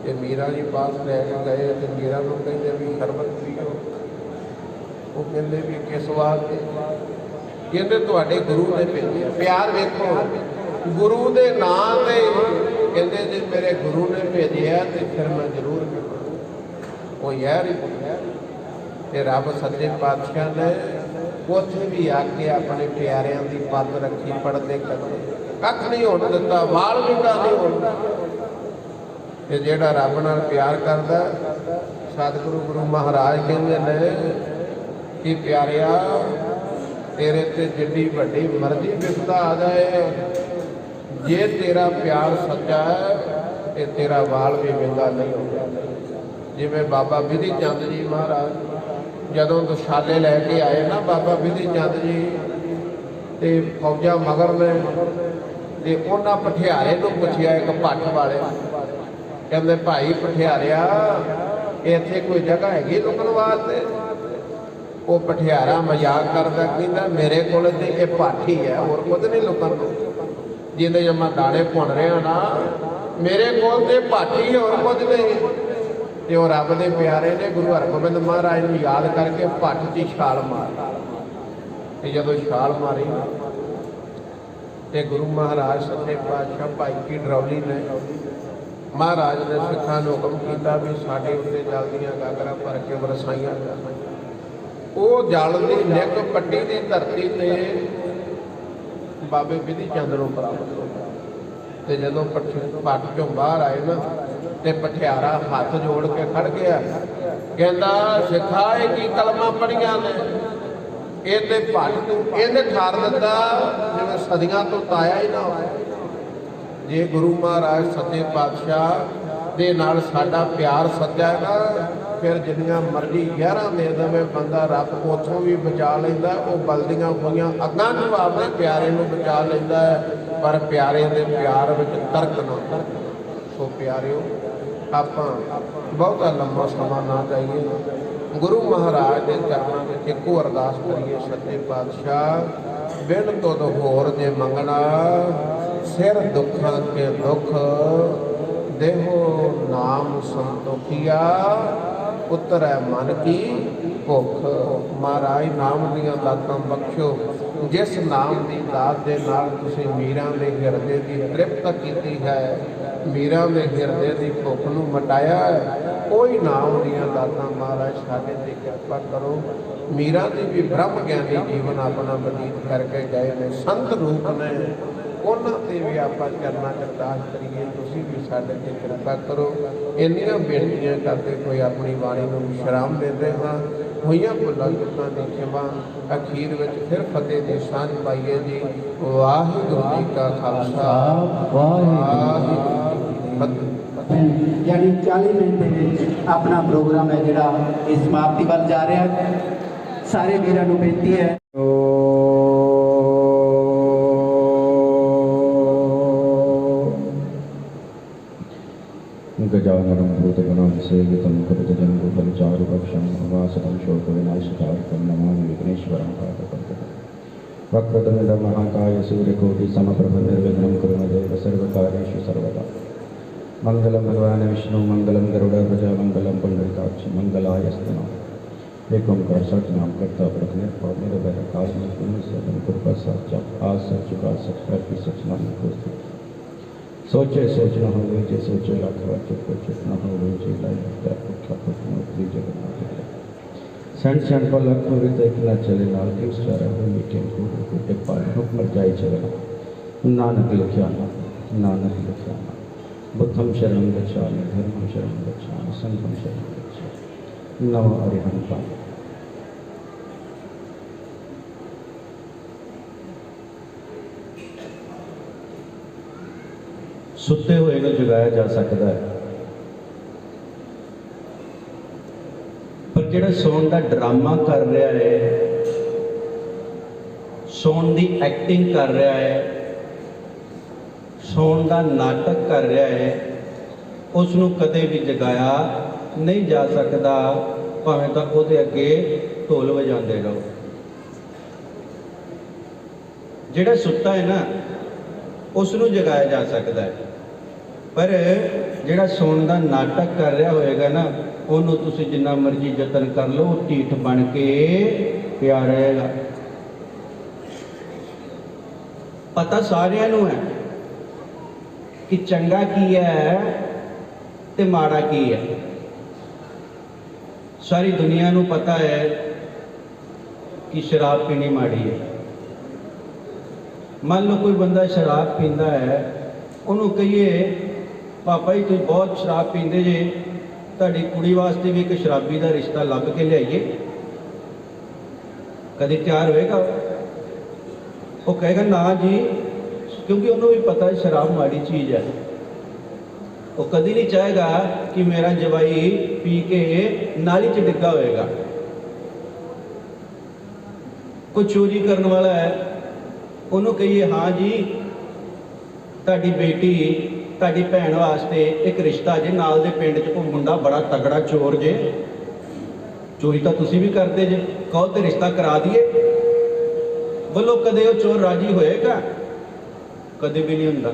ਤੇ ਮੀਰਾ ਜੀ ਪਾਸ ਲੈ ਕੇ ਗਏ ਤੇ ਮੀਰਾ ਨੂੰ ਕਹਿੰਦੇ ਵੀ ਸ਼ਰਬਤ ਪੀਓ। ਉਹ ਕਹਿੰਦੇ ਵੀ ਕਿਸ ਵਾਸਤੇ? ਕਹਿੰਦੇ ਤੁਹਾਡੇ ਗੁਰੂ ਨੇ ਭੇਜਿਆ। ਪਿਆਰ ਵੇਖੋ, ਗੁਰੂ ਦੇ ਨਾਂ ਤੇ ਕਹਿੰਦੇ ਜੇ ਮੇਰੇ ਗੁਰੂ ਨੇ ਭੇਜਿਆ ਤੇ ਫਿਰ ਮੈਂ ਜ਼ਰੂਰ ਪੀਵਾਂ। ਉਹ ਯਾਰ ਤੇ ਰੱਬ ਸੱਚੇ ਪਾਤਸ਼ਾਹ ਨੇ ਉੱਥੇ ਵੀ ਆ ਕੇ ਆਪਣੇ ਪਿਆਰਿਆਂ ਦੀ ਪੱਤ ਰੱਖੀ, ਪੜਦੇ ਕਰਦੇ, ਕੱਖ ਨਹੀਂ ਹੋਣ ਦਿੱਤਾ, ਵਾਲ ਵਿੰਗਾ ਨਹੀਂ ਹੋਣ ਦਿੱਤਾ। ਤੇ ਜਿਹੜਾ ਰੱਬ ਨਾਲ ਪਿਆਰ ਕਰਦਾ, ਸਤਿਗੁਰੂ ਗੁਰੂ ਮਹਾਰਾਜ ਕਹਿੰਦੇ ਨੇ ਕਿ ਪਿਆਰਿਆ ਤੇਰੇ ਤੇ ਜਿੱਡੀ ਵੱਡੀ ਮਰਜ਼ੀ ਵਿਪਤਾ ਆ ਜਾਏ, ਜੇ ਤੇਰਾ ਪਿਆਰ ਸੱਚਾ ਹੈ ਤੇ ਤੇਰਾ ਵਾਲ ਵੀ ਵਿੰਗਾ ਨਹੀਂ ਹੋਗਾ। ਜਿਵੇਂ ਬਾਬਾ ਬਿਧੀ ਚੰਦ ਜੀ ਮਹਾਰਾਜ ਜਦੋਂ ਦੁਸ਼ਾਲੇ ਲੈ ਕੇ ਆਏ ਨਾ, ਬਾਬਾ ਬਿਧੀ ਚੰਦ ਜੀ ਤੇ ਫੌਜਾਂ ਮਗਰ ਨੇ, ਤੇ ਉਹਨਾਂ ਪਠਿਆਰੇ ਨੂੰ ਪੁੱਛਿਆ, ਇੱਕ ਭੱਠ ਵਾਲੇ, ਕਹਿੰਦੇ ਭਾਈ ਪਠਿਆਰਿਆ ਇੱਥੇ ਕੋਈ ਜਗ੍ਹਾ ਹੈਗੀ ਲੁਕਣ ਵਾਸਤੇ? ਉਹ ਪਠਿਆਰਾ ਮਜ਼ਾਕ ਕਰਦਾ, ਕਹਿੰਦਾ ਮੇਰੇ ਕੋਲ ਤੇ ਇਹ ਪਾਠੀ ਹੈ, ਹੋਰ ਕੁਝ ਨਹੀਂ ਲੁਕਣ ਨੂੰ, ਜਿਹਦੇ ਜੇ ਮੈਂ ਦਾਣੇ ਭੁੰਨ ਰਿਹਾ ਨਾ, ਮੇਰੇ ਕੋਲ ਤੇ ਪਾਠੀ, ਹੋਰ ਕੁਝ ਨਹੀਂ। ਤੇ ਉਹ ਰੱਬ ਦੇ ਪਿਆਰੇ ਨੇ ਗੁਰੂ ਹਰਗੋਬਿੰਦ ਮਹਾਰਾਜ ਨੂੰ ਯਾਦ ਕਰਕੇ ਭੱਠ 'ਚ ਛਾਲ ਮਾਰ, ਤੇ ਜਦੋਂ ਛਾਲ ਮਾਰੀ ਤੇ ਗੁਰੂ ਮਹਾਰਾਜ ਸੱਚੇ ਪਾਤਸ਼ਾਹ ਭਾਈ ਕੀ ਡਰੌਲੀ ਨੇ, ਮਹਾਰਾਜ ਨੇ ਸਿੱਖਾਂ ਨੂੰ ਹੁਕਮ ਕੀਤਾ ਵੀ ਸਾਡੇ ਉੱਤੇ ਜਲ ਦੀਆਂ ਗਾਗਰਾਂ ਭਰ ਕੇ ਵਰਸਾਈਆਂ ਜਾਣ। ਉਹ ਜਲ ਦੀ ਨਿੱਕ ਪੱਟੀ ਦੀ ਧਰਤੀ ਤੇ ਬਾਬੇ ਬਿਧੀ ਚੰਦ ਨੂੰ ਪ੍ਰਾਪਤ ਹੋਇਆ। ਤੇ ਜਦੋਂ ਭੱਠ ਚੋਂ ਬਾਹਰ ਆਏ ਨਾ, ਤੇ ਪਠਿਆਰਾ ਹੱਥ ਜੋੜ ਕੇ ਖੜ ਗਿਆ, ਕਹਿੰਦਾ ਸਿੱਖਾ ਇਹ ਕੀ ਕਲਮਾਂ ਪੜੀਆਂ ਨੇ? ਇਹ ਤੇ ਭੱਠ ਤੂੰ ਇਹਨੇ ਠਾਰ ਦਿੱਤਾ ਜਿਵੇਂ ਸਦੀਆਂ ਤੋਂ ਤਾਇਆ ਹੀ ਨਾ ਹੋਇਆ। ਜੇ ਗੁਰੂ ਮਹਾਰਾਜ ਸੱਚੇ ਪਾਤਸ਼ਾਹ ਦੇ ਨਾਲ ਸਾਡਾ ਪਿਆਰ ਸੱਚਾ ਹੈ ਨਾ, ਫਿਰ ਜਿੰਨੀਆਂ ਮਰਜ਼ੀ ਜ਼ਹਿਰਾਂ ਦੇ ਦੇਵੇ ਬੰਦਾ, ਰੱਬ ਉੱਥੋਂ ਵੀ ਬਚਾ ਲੈਂਦਾ। ਉਹ ਬਲਦੀਆਂ ਹੋਈਆਂ ਅੱਗਾਂ ਨੂੰ ਆਪਣੇ ਪਿਆਰੇ ਨੂੰ ਬਚਾ ਲੈਂਦਾ ਹੈ, ਪਰ ਪਿਆਰੇ ਦੇ ਪਿਆਰ ਵਿੱਚ ਤਰਕ ਨਾ। ਸੋ ਪਿਆਰਿਓ, ਆਪਾਂ ਬਹੁਤਾ ਲੰਮਾ ਸਮਾਂ ਨਾ ਜਾਈਏ, ਗੁਰੂ ਮਹਾਰਾਜ ਦੇ ਚਰਨਾਂ ਵਿੱਚ ਇੱਕੋ ਅਰਦਾਸ ਕਰੀਏ, ਸੱਚੇ ਪਾਤਸ਼ਾਹ ਬਿਨ ਤੁਧ ਹੋਰ ਜੇ ਮੰਗਣਾ, ਸਿਰ ਦੁੱਖਾਂ ਕੇ ਦੁੱਖ ਦੇਹੋ ਨਾਮ ਸੰਤੋਖੀਆ, ਉਤਰੈ ਮਨ ਕੀ ਭੁੱਖ। ਮਹਾਰਾਜ ਨਾਮ ਦੀਆਂ ਦਾਤਾਂ ਬਖਸ਼ੋ, ਜਿਸ ਨਾਮ ਦੀ ਦਾਤ ਦੇ ਨਾਲ ਤੁਸੀਂ ਮੀਰਾਂ ਦੇ ਹਿਰਦੇ ਦੀ ਤ੍ਰਿਪਤ ਕੀਤੀ ਹੈ, ਮੀਰਾਂ ਦੇ ਹਿਰਦੇ ਦੀ ਭੁੱਖ ਨੂੰ ਮਿਟਾਇਆ ਹੈ, ਉਹੀ ਨਾਮ ਦੀਆਂ ਦਾਤਾਂ ਮਹਾਰਾਜ ਸਾਡੇ ਤੇ ਕਿਰਪਾ ਕਰੋ। ਮੀਰਾਂ ਦੀ ਵੀ ਬ੍ਰਹਮ ਗਿਆਨੀ ਜੀਵਨ ਆਪਣਾ ਬਤੀਤ ਕਰਕੇ ਗਏ ਨੇ, ਸੰਤ ਰੂਪ ਨੇ, ਉਹਨਾਂ ਤੇ ਵੀ ਆਪਾਂ ਚਰਨਾਂ 'ਚ ਅਰਦਾਸ ਕਰੀਏ, ਤੁਸੀਂ ਵੀ ਸਾਡੇ ਤੇ ਕਿਰਪਾ ਕਰੋ। ਇੰਨੀਆਂ ਬੇਨਤੀਆਂ ਕਰਦੇ ਕੋਈ ਆਪਣੀ ਬਾਣੀ ਨੂੰ ਵਿਸ਼ਰਾਮ ਦਿੰਦੇ ਹਾਂ। ਹੋਈਆਂ ਭੁੱਲਾਂ ਚੁੱਕਾਂ ਦੀ ਖਿਮਾ। ਅਖੀਰ ਵਿੱਚ ਫਿਰ ਫਤਿਹ ਦੀ ਸਾਂਝ ਪਾਈਏ ਜੀ। ਵਾਹਿਗੁਰੂ ਜੀ ਕਾ ਖਾਲਸਾ, ਵਾਹਿਗੁਰੂ ਜੀ ਕੀ ਫਤਿਹ। यानी 40 मिनट के अपना प्रोग्राम है जोड़ा इस समाप्ति वाल जा रहा है। सारे वीरां नूं बेनती है गजाननं भूतगणां सेवितं कपितजम्बूफलचारुभक्षं वासवं शोकविनाशकारकं नमामि विघ्नेश्वरं पादपङ्कजं। वक्रतुण्डं महाकाय सूर्यकोटिसमप्रभ निर्विघ्नं कुरु मे देव सर्वकार्येषु सर्वदा। मंगलम भगवान विष्णु मंगलम गरुड़ध्वज मंगलम पुंडरीकाक्ष मंगलायस्तु नमः। एक ओंकार सच नाम करता प्रभु और निर्भय काल में पुण्य से कृपा साचा आज सच चुका सच कर भी सच नाम को सोचे सोच न हो जे सोचे लाख बार चुप चुप न हो जे लाई लगता पुखा पुख नौकरी जगन्नाथ सेंट सेंट पर लख हो तो एक ना चले नाल के उस चारा हो मीटिंग को मर जाए चलना। नानक लिखिया नानक लिखिया बुद्धम शरणं गच्छामि धर्मं शरणं गच्छामि संघं शरणं गच्छामि नमो अरिहंत। सुते हुए को जगाया जा सकता है, पर जिहड़ा सौण का ड्रामा कर रहा है, सौण की एक्टिंग कर रहा है, सौण का नाटक कर रहा है, उसनों कदे भी जगाया नहीं जा सकता, भावें तो उसदे अगे ढोल वजाते रहो। जिहड़ा सुता है ना उसनों जगाया जा सकता है, पर जिहड़ा सौण का नाटक कर रहा होएगा ना उन्होंने तुसीं जिन्ना मर्जी जतन कर लो, ढीठ बन के पिया रहेगा। पता सारिਆਂ ਨੂੰ है कि चंगा की है ते माड़ा की है। सारी दुनिया को पता है कि शराब पीनी माड़ी है। मान लो कोई बंदा शराब पींदा है, उन्होंने कहिए पापा जी तुम बहुत शराब पींदे जे, तुहाडी कुड़ी वास्ते भी एक शराबी का रिश्ता लभ के लियाइए, कभी तैयार होएगा? वो कहेगा ना जी, क्योंकि उन्होंने भी पता है शराब माड़ी चीज़ है। वो कभी नहीं चाहेगा कि मेरा जवाई पी के नाली च डिग्गा होएगा। कोई चोरी करने वाला है, उन्होंने कहिए हाँ जी ताड़ी बेटी ताड़ी भैन वास्ते एक रिश्ता जे, नाल दे पिंड च कोई मुंडा बड़ा तगड़ा चोर जे, चोरी तो तुसी भी करते जे, कहो तो रिश्ता करा दिए। बोलो कदे वो चोर राजी होएगा? कदे भी नहीं हुंदा।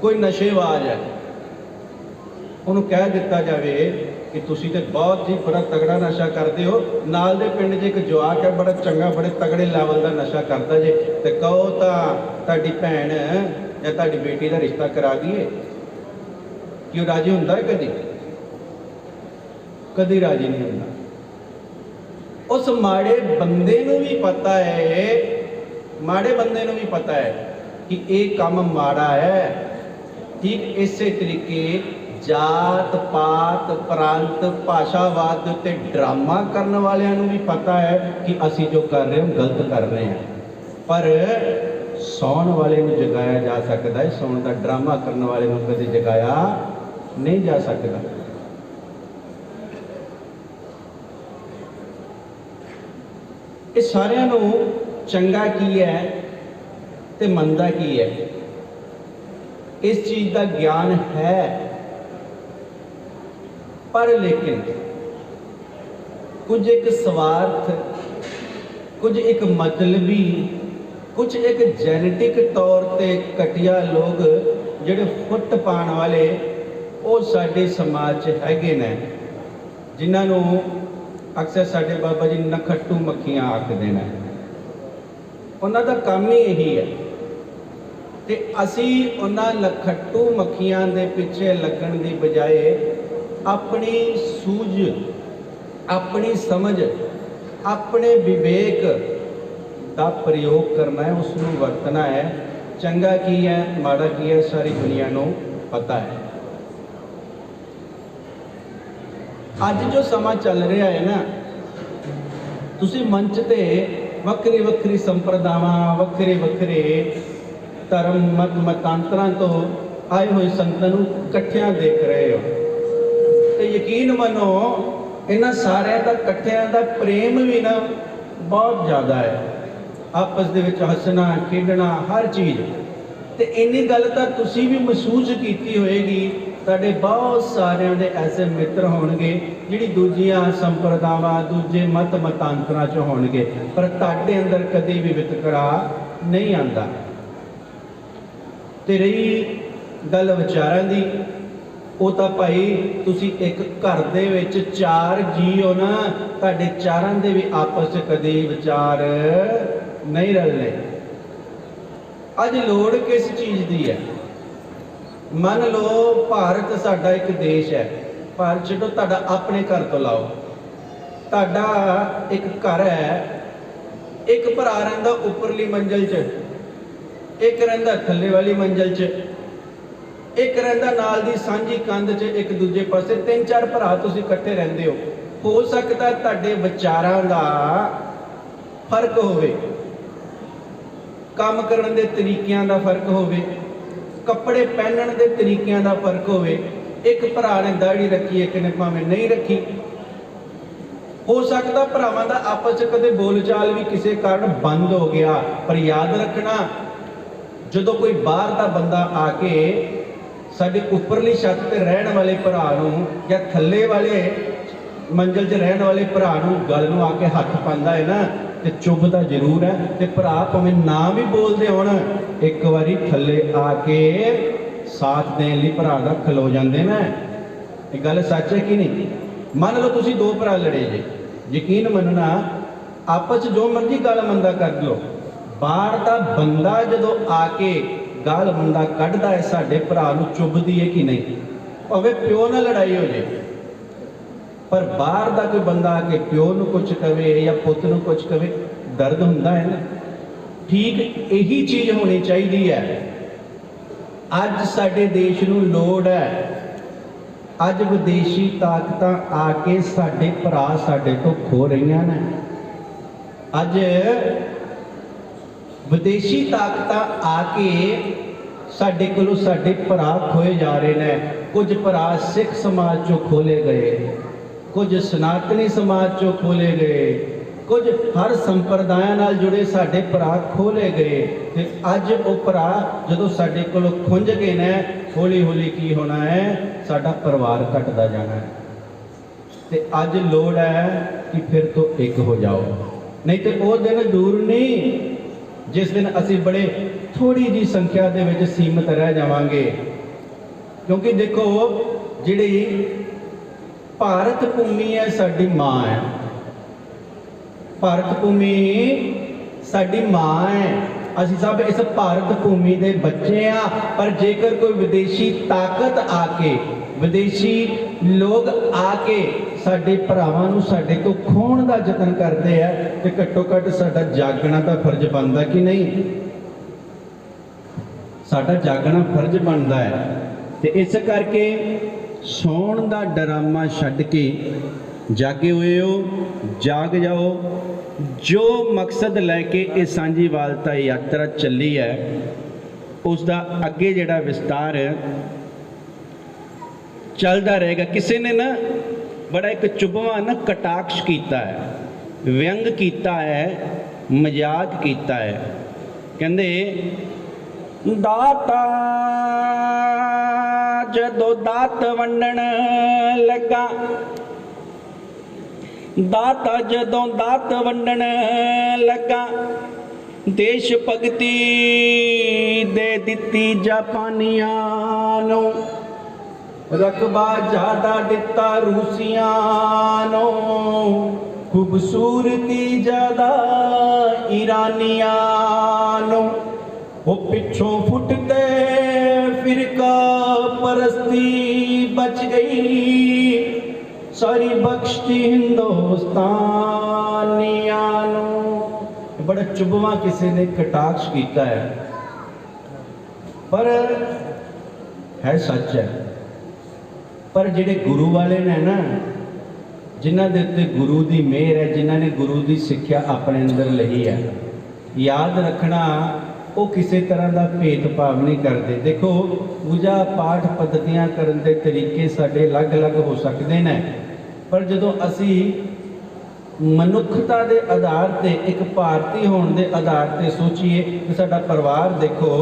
कोई नशेबाज है, उन्होंने कह दिता जाए कि तुसी तो बहुत ही बड़ा तगड़ा नशा करते हो, नाल दे पिंड च एक जवाक है बड़ा चंगा बड़े तगड़े लैवल का नशा करता जे, तो कहो तो ताड़ी भैन या ताड़ी बेटी का रिश्ता करा दिए। क्यों राजी हुंदा है? कदी कदी राजी नहीं हुंदा। उस माड़े बंदे नूं भी पता है, माड़े बंदे नूं भी पता है कि एक काम माड़ा है। ठीक इसे तरीके जात पात प्रांत भाषावाद के उत्ते ड्रामा करने वालियां नूं भी पता है कि असी जो कर रहे हैं गलत कर रहे हैं, पर सौण वाले नूं जगाया जा सकता है, सौण का ड्रामा करने वाले नूं कदे जगाया नहीं जा सकता। ये सारिਆਂ ਨੂੰ चंगा की है ते मंदा की है, इस चीज का ज्ञान है, पर लेकिन कुछ एक स्वार्थ, कुछ एक मतलबी, कुछ एक जेनेटिक तौर पे घटिया लोग जिहड़े फुट पाण वाले वो साडे समाज च हैगे ने, जिन्हां नूं अक्सर साडे बाबा जी नखट्टू मक्खियां आखदे ने। उन्हां दा काम ही यही है ते असी उन्हां नखट्टू मक्खियां दे पिछे लगण दी बजाए अपनी सूझ, अपनी समझ, अपने विवेक का प्रयोग करना है, उसनूं वरतना है। चंगा की है माड़ा की है सारी दुनिया नूं पता है। अज जो समा चल रहा है ना, तुसी मंच ते वक्री वक्री संप्रदावां, वक्रे वक्रे धर्म मत मतांतरां तो आए हुए संतां नूं इकट्ठियां देख रहे हो, तो यकीन मनो इन्हां सारिਆਂ ਦਾ ਇਕੱਠਿਆਂ ਦਾ प्रेम भी ना बहुत ज़्यादा है, आपस दे विच हसना खेडना हर चीज़। तो इन्नी गल तो तुसी भी महसूस की होएगी, तुहाडे बहुत सारिਆਂ दे ऐसे मित्र होणगे जिहड़ी दूजियां संप्रदावां दूजे मत मतांतरां च होणगे, पर तुहाडे अंदर कदी भी वितकरा नहीं आंदा। ते रही गल विचारां दी, वो तो भाई तुसी एक घर दे विच चार जी हो ना, तुहाडे चारां दे भी आपस च कदी विचार नहीं रलने। अज लोड़ किस चीज़ दी है? मन लो भारत साडा एक देश है, भारत छड्डो तुहाडा अपने घर तो लाओ, तुहाडा एक घर है, ਇੱਕ ਭਰਾ ਰਹਿੰਦਾ ਉੱਪਰਲੀ ਮੰਜ਼ਲ 'ਚ, ਇੱਕ ਰਹਿੰਦਾ ਥੱਲੇ ਵਾਲੀ ਮੰਜ਼ਲ 'ਚ, ਇੱਕ ਰਹਿੰਦਾ ਨਾਲ ਦੀ ਸਾਂਝੀ ਕੰਧ 'ਚ, ਇੱਕ ਦੂਜੇ ਪਾਸੇ। 3-4 ਭਰਾ ਤੁਸੀਂ ਇਕੱਠੇ ਰਹਿੰਦੇ ਹੋ ਸਕਦਾ ਤੁਹਾਡੇ ਵਿਚਾਰਾਂ ਦਾ ਫਰਕ ਹੋਵੇ, ਕੰਮ ਕਰਨ ਦੇ ਤਰੀਕਿਆਂ ਦਾ ਫਰਕ ਹੋਵੇ, ਕੱਪੜੇ ਪਹਿਨਣ ਦੇ ਤਰੀਕਿਆਂ ਦਾ ਫਰਕ ਹੋਵੇ। ਇੱਕ ਭਰਾ ਨੇ ਦਾੜੀ ਰੱਖੀ, ਇੱਕ ਨੇ ਭਾਵੇਂ ਨਹੀਂ ਰੱਖੀ। ਹੋ ਸਕਦਾ ਭਰਾਵਾਂ ਦਾ ਆਪਸ 'ਚ ਕਦੇ ਬੋਲਚਾਲ ਵੀ ਕਿਸੇ ਕਾਰਨ ਬੰਦ ਹੋ ਗਿਆ। ਪਰ ਯਾਦ ਰੱਖਣਾ, ਜਦੋਂ ਕੋਈ ਬਾਹਰ ਦਾ ਬੰਦਾ ਆ ਕੇ ਸਾਡੇ ਉੱਪਰਲੀ ਛੱਤ ਤੇ ਰਹਿਣ ਵਾਲੇ ਭਰਾ ਨੂੰ ਜਾਂ ਥੱਲੇ ਵਾਲੇ ਮੰਜ਼ਲ 'ਚ ਰਹਿਣ ਵਾਲੇ ਭਰਾ ਨੂੰ ਗਲ ਨੂੰ ਆ ਕੇ ਹੱਥ ਪਾਉਂਦਾ ਹੈ ਨਾ, ਤੇ ਚੁੱਭਦਾ ਜ਼ਰੂਰ ਹੈ। ਤੇ ਭਰਾ ਭਾਵੇਂ ਨਾ ਵੀ ਬੋਲਦੇ ਹੋਣ, ਇੱਕ ਵਾਰੀ ਥੱਲੇ ਆ ਕੇ ਸਾਥ ਦੇਣ ਲਈ ਭਰਾ ਦਾ ਖਲੋ ਜਾਂਦੇ ਨੇ। ਇਹ ਗੱਲ ਸੱਚ ਹੈ ਕਿ ਨਹੀਂ? ਮੰਨ ਲਓ ਤੁਸੀਂ 2 ਭਰਾ ਲੜੇ ਜੇ, ਯਕੀਨ ਮੰਨਣਾ ਆਪਸ 'ਚ ਜੋ ਮਰਜ਼ੀ ਗੱਲ ਮੰਦਾ ਕਰ ਲਓ, ਬਾਹਰ ਦਾ ਬੰਦਾ ਜਦੋਂ ਆ ਕੇ ਗਾਲ ਮੰਦਾ ਕੱਢਦਾ ਹੈ, ਸਾਡੇ ਭਰਾ ਨੂੰ ਚੁੱਭਦੀ ਹੈ ਕਿ ਨਹੀਂ? ਭਾਵੇਂ ਪਿਓ ਨਾਲ ਲੜਾਈ ਹੋ ਜੇ, ਪਰ ਬਾਹਰ ਦਾ ਕੋਈ ਬੰਦਾ ਆ ਕੇ ਪਿਓ ਨੂੰ ਕੁਝ ਕਵੇ ਜਾਂ ਪੁੱਤ ਨੂੰ ਕੁਝ ਕਵੇ, ਦਰਦ ਹੁੰਦਾ ਹੈ ਨਾ। ਠੀਕ ਇਹੀ ਚੀਜ਼ ਹੋਣੀ ਚਾਹੀਦੀ ਹੈ। ਅੱਜ ਸਾਡੇ ਦੇਸ਼ ਨੂੰ ਲੋੜ ਹੈ, ਅੱਜ ਵਿਦੇਸ਼ੀ ਤਾਕਤਾਂ ਆ ਕੇ ਸਾਡੇ ਭਰਾ ਸਾਡੇ ਤੋਂ ਖੋ ਰਹੀਆਂ ਨੇ। ਅੱਜ ਵਿਦੇਸ਼ੀ ਤਾਕਤਾਂ ਆ ਕੇ ਸਾਡੇ ਕੋਲੋਂ ਸਾਡੇ ਭਰਾ ਖੋਏ ਜਾ ਰਹੇ ਨੇ। ਕੁਝ ਭਰਾ ਸਿੱਖ ਸਮਾਜ ਚੋਂ ਖੋਲੇ ਗਏ, ਕੁਝ ਸਨਾਤਨੀ ਸਮਾਜ ਚੋਂ ਖੋਲੇ ਗਏ, ਕੁਝ ਹਰ ਸੰਪਰਦਾਇਆਂ ਨਾਲ ਜੁੜੇ ਸਾਡੇ ਭਰਾ ਖੋਲੇ ਗਏ। ਤੇ ਅੱਜ ਉਹ ਭਰਾ ਜਦੋਂ ਸਾਡੇ ਕੋਲੋਂ ਖੁੰਝ ਗਏ ਨੇ, ਹੌਲੀ ਹੌਲੀ ਕੀ ਹੋਣਾ ਹੈ? ਸਾਡਾ ਪਰਿਵਾਰ ਘਟਦਾ ਜਾਣਾ ਹੈ। ਤੇ ਅੱਜ ਲੋੜ ਹੈ ਕਿ ਫਿਰ ਤੋਂ ਇੱਕ ਹੋ ਜਾਓ, ਨਹੀਂ ਤੇ ਉਹ ਦਿਨ ਦੂਰ ਨਹੀਂ ਜਿਸ ਦਿਨ ਅਸੀਂ ਬੜੇ ਥੋੜੀ ਜੀ ਸੰਖਿਆ ਦੇ ਵਿੱਚ ਸੀਮਤ ਰਹਿ ਜਾਵਾਂਗੇ। ਕਿਉਂਕਿ ਦੇਖੋ, ਜਿਹੜੀ ਭਾਰਤ ਭੂਮੀ ਹੈ ਸਾਡੀ ਮਾਂ ਹੈ, ਭਾਰਤ ਭੂਮੀ ਸਾਡੀ ਮਾਂ ਹੈ। ਅਸੀਂ ਸਭ ਇਸ ਭਾਰਤ ਭੂਮੀ ਦੇ ਬੱਚੇ ਆ। ਪਰ ਜੇਕਰ ਕੋਈ ਵਿਦੇਸ਼ੀ ਤਾਕਤ ਆ ਕੇ, ਵਿਦੇਸ਼ੀ ਲੋਕ ਆ ਕੇ ਸਾਡੇ ਭਰਾਵਾਂ ਨੂੰ ਸਾਡੇ ਤੋਂ ਖੋਹਣ ਦਾ ਯਤਨ ਕਰਦੇ ਆ, ਤੇ ਘੱਟੋ ਘੱਟ ਸਾਡਾ ਜਾਗਣਾ ਦਾ ਫਰਜ਼ ਬਣਦਾ ਕਿ ਨਹੀਂ? ਸਾਡਾ ਜਾਗਣਾ ਫਰਜ਼ ਬਣਦਾ ਹੈ। ਤੇ ਇਸ ਕਰਕੇ ਸੌਣ ਦਾ ਡਰਾਮਾ ਛੱਡ ਕੇ ਜਾਗੇ ਹੋਏ ਹੋ, ਜਾਗ ਜਾਓ। ਜੋ ਮਕਸਦ ਲੈ ਕੇ ਇਹ ਸਾਂਝੀਵਾਲਤਾ ਯਾਤਰਾ ਚੱਲੀ ਹੈ, ਉਸ ਦਾ ਅੱਗੇ ਜਿਹੜਾ ਵਿਸਤਾਰ ਚੱਲਦਾ ਰਹੇਗਾ। ਕਿਸੇ ਨੇ ਨਾ ਬੜਾ ਇੱਕ ਚੁਭਵਾਂ ਨਾ ਕਟਾਕਸ਼ ਕੀਤਾ ਹੈ, ਵਿਅੰਗ ਕੀਤਾ ਹੈ, ਮਜ਼ਾਕ ਕੀਤਾ ਹੈ। ਕਹਿੰਦੇ ਦਾਤਾ ਜਦੋਂ ਦਾਤ ਵੰਡਣ ਲੱਗਾ, ਦਾਤਾ ਜਦੋਂ ਦਾਤ ਵੰਡਣ ਲੱਗਾ, ਦੇਸ਼ ਭਗਤੀ ਦੇ ਦਿੱਤੀ ਜਾਪਾਨੀਆਂ ਨੂੰ, ਰਕਬਾ ਜ਼ਿਆਦਾ ਦਿੱਤਾ ਰੂਸੀਆਂ ਨੂੰ, ਖੂਬਸੂਰਤੀ ਜ਼ਿਆਦਾ ਈਰਾਨੀਆਂ ਨੂੰ। ਉਹ ਪਿੱਛੋਂ ਫੁੱਟਦੇ ਫਿਰਕਾ ਪਰਸਤੀ ਬਚ ਗਈ, ਸਾਰੀ ਬਖਸ਼ਤੀ ਹਿੰਦੁਸਤਾਨੀਆਂ ਨੂੰ। ਬੜਾ ਚੁਭਵਾ ਕਿਸੇ ਨੇ ਕਟਾਕਸ਼ ਕੀਤਾ ਹੈ, ਪਰ ਹੈ ਸੱਚ ਹੈ। ਪਰ ਜਿਹੜੇ ਗੁਰੂ ਵਾਲੇ ਨੇ ਨਾ, ਜਿਨ੍ਹਾਂ ਦੇ ਉੱਤੇ ਗੁਰੂ ਦੀ ਮਿਹਰ ਹੈ, ਜਿਨ੍ਹਾਂ ਨੇ ਗੁਰੂ ਦੀ ਸਿੱਖਿਆ ਆਪਣੇ ਅੰਦਰ ਲਈ ਹੈ, ਯਾਦ ਰੱਖਣਾ ਉਹ ਕਿਸੇ ਤਰ੍ਹਾਂ ਦਾ ਭੇਦਭਾਵ ਨਹੀਂ ਕਰਦੇ। ਦੇਖੋ, ਪੂਜਾ ਪਾਠ ਪੱਧਤੀਆਂ ਕਰਨ ਦੇ ਤਰੀਕੇ ਸਾਡੇ ਅਲੱਗ-ਅਲੱਗ ਹੋ ਸਕਦੇ ਨੇ, ਪਰ ਜਦੋਂ ਅਸੀਂ ਮਨੁੱਖਤਾ ਦੇ ਆਧਾਰ ਤੇ, ਇੱਕ ਭਾਰਤੀ ਹੋਣ ਦੇ ਆਧਾਰ ਤੇ ਸੋਚੀਏ ਕਿ ਸਾਡਾ ਪਰਿਵਾਰ ਦੇਖੋ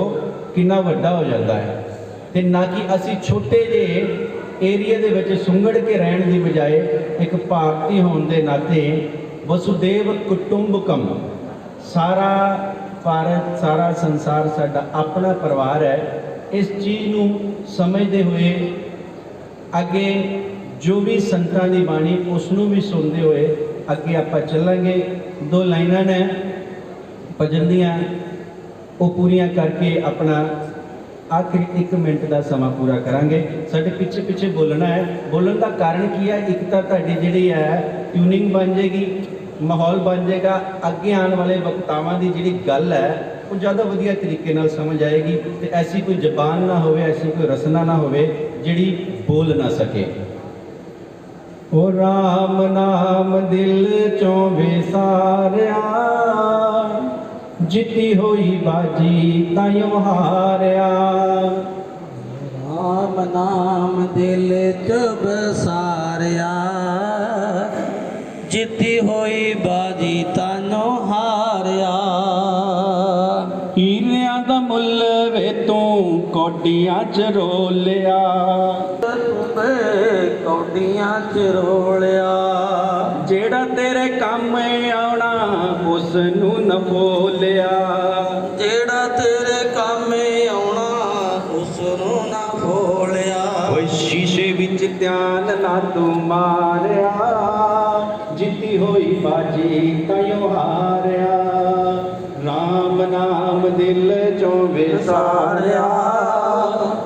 ਕਿੰਨਾ ਵੱਡਾ ਹੋ ਜਾਂਦਾ ਹੈ। ਤੇ ਨਾ ਕਿ ਅਸੀਂ ਛੋਟੇ ਜਿਹੇ ਏਰੀਆ ਦੇ ਵਿੱਚ ਸੁੰਗੜ ਕੇ ਰਹਿਣ ਦੀ ਬਜਾਏ ਇੱਕ ਭਾਰਤੀ ਹੋਣ ਦੇ ਨਾਤੇ ਵਸੁਦੇਵ ਕੁਟੁੰਬਕਮ, ਸਾਰਾ ਭਾਰਤ, ਸਾਰਾ ਸੰਸਾਰ ਸਾਡਾ ਆਪਣਾ ਪਰਿਵਾਰ ਹੈ। ਇਸ ਚੀਜ਼ ਨੂੰ ਸਮਝਦੇ ਹੋਏ ਅੱਗੇ ਜੋ ਵੀ ਸੰਤਾਂ ਦੀ ਬਾਣੀ, ਉਸ ਨੂੰ ਵੀ ਸੁਣਦੇ ਹੋਏ ਅੱਗੇ ਆਪਾਂ ਚੱਲਾਂਗੇ। 2 ਲਾਈਨਾਂ ਨੇ ਭਜਨ ਦੀਆਂ, ਉਹ ਪੂਰੀਆਂ ਕਰਕੇ ਆਪਣਾ ਆਖਰੀ 1 ਮਿੰਟ ਦਾ ਸਮਾਂ ਪੂਰਾ ਕਰਾਂਗੇ। ਸਾਡੇ ਪਿੱਛੇ ਪਿੱਛੇ ਬੋਲਣਾ ਹੈ। ਬੋਲਣ ਦਾ ਕਾਰਨ ਕੀ ਹੈ? ਇੱਕ ਤਾਂ ਤੁਹਾਡੀ ਜਿਹੜੀ ਹੈ ਟਿਊਨਿੰਗ ਬਣ ਜਾਏਗੀ, ਮਾਹੌਲ ਬਣ ਜਾਏਗਾ। ਅੱਗੇ ਆਉਣ ਵਾਲੇ ਵਕਤਾਵਾਂ ਦੀ ਜਿਹੜੀ ਗੱਲ ਹੈ ਉਹ ਜ਼ਿਆਦਾ ਵਧੀਆ ਤਰੀਕੇ ਨਾਲ ਸਮਝ ਆਏਗੀ ਤੇ ਐਸੀ ਕੋਈ ਜ਼ਬਾਨ ਨਾ ਹੋਵੇ, ਐਸੀ ਕੋਈ ਰਸਨਾ ਨਾ ਹੋਵੇ ਜਿਹੜੀ ਬੋਲ ਨਾ ਸਕੇ। ਓ ਰਾਮ ਨਾਮ ਦਿਲ ਚੋਂ ਵਿਸਾਰਿਆ, ਜਿੱਤੀ ਹੋਈ ਬਾਜੀ ਤਾਈਓ ਹਾਰਿਆ। ਰਾਮ ਨਾਮ ਦਿਲ ਚ ਵਸਾਰਿਆ, ਜਿੱਤੀ ਹੋਈ ਬਾਜੀ ਤਾਈਓ ਹਾਰਿਆ। ਹੀਰਿਆਂ ਦਾ ਮੁੱਲ ਵੇ ਤੂੰ ਕੌਡੀਆਂ ਚ ਰੋਲਿਆ, ਕੌਡੀਆਂ ਚ ਰੋਲਿਆ। ਜਿਹੜਾ ਤੇਰੇ ਕੰਮ ਆਉਣਾ ਉਸ ਨੂੰ ਨਾ ਭੋਲਿਆ, ਜਿਹੜਾ ਤੇਰੇ ਕੰਮ ਆਉਣਾ ਉਸ ਨੂੰ ਨਾ ਭੋਲਿਆ। ਓਏ ਸ਼ੀਸ਼ੇ ਵਿੱਚ ਧਿਆਨ ਨਾ ਤੂੰ ਮਾਰਿਆ, ਜਿੱਤੀ ਹੋਈ ਬਾਜੀ ਤਾਈਓ ਹਾਰਿਆ। ਰਾਮ ਨਾਮ ਦਿਲ ਚੋਂ ਵਿਸਾਰਿਆ,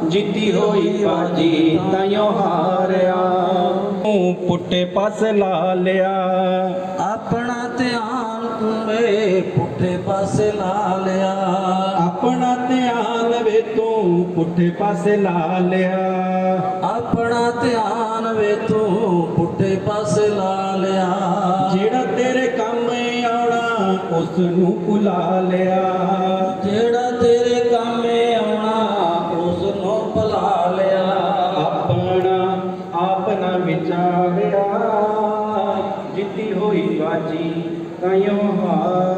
ਜਿੱਤੀ ਹੋਈ ਬਾਜੀ ਤਾਈਓ ਹਾਰਿਆ। ਤੂੰ ਪੁੱਠੇ ਪਾਸੇ ਲਾ ਲਿਆ, ਆਪਣਾ ਧਿਆਨ ਤੂੰ ਪੁੱਠੇ ਪਾਸੇ ਲਾ ਲਿਆ। ਆਪਣਾ ਧਿਆਨ ਵੇ ਤੂੰ ਪੁੱਠੇ ਪਾਸੇ ਲਾ ਲਿਆ। ਆਪਣਾ ਧਿਆਨ ਵੇ ਤੂੰ ਪੁੱਠੇ ਪਾਸੇ ਲਾ ਲਿਆ। ਜਿਹੜਾ ਤੇਰੇ ਕੰਮ ਆਉਣਾ ਉਸ ਨੂੰ ਭੁਲਾ ਲਿਆ, ਜਿਹੜਾ ਤੇਰੇ ਕੰਮ ਆਉਣਾ ਉਸ ਨੂੰ ਭੁਲਾ ਲਿਆ। ਆਪਣਾ ਆਪ ਨਾ ਵਿਚਾਰਿਆ, ਜਿੱਤੀ ਹੋਈ ਬਾਜੀ ਤਾਈਓ ਹਾਰਿਆ।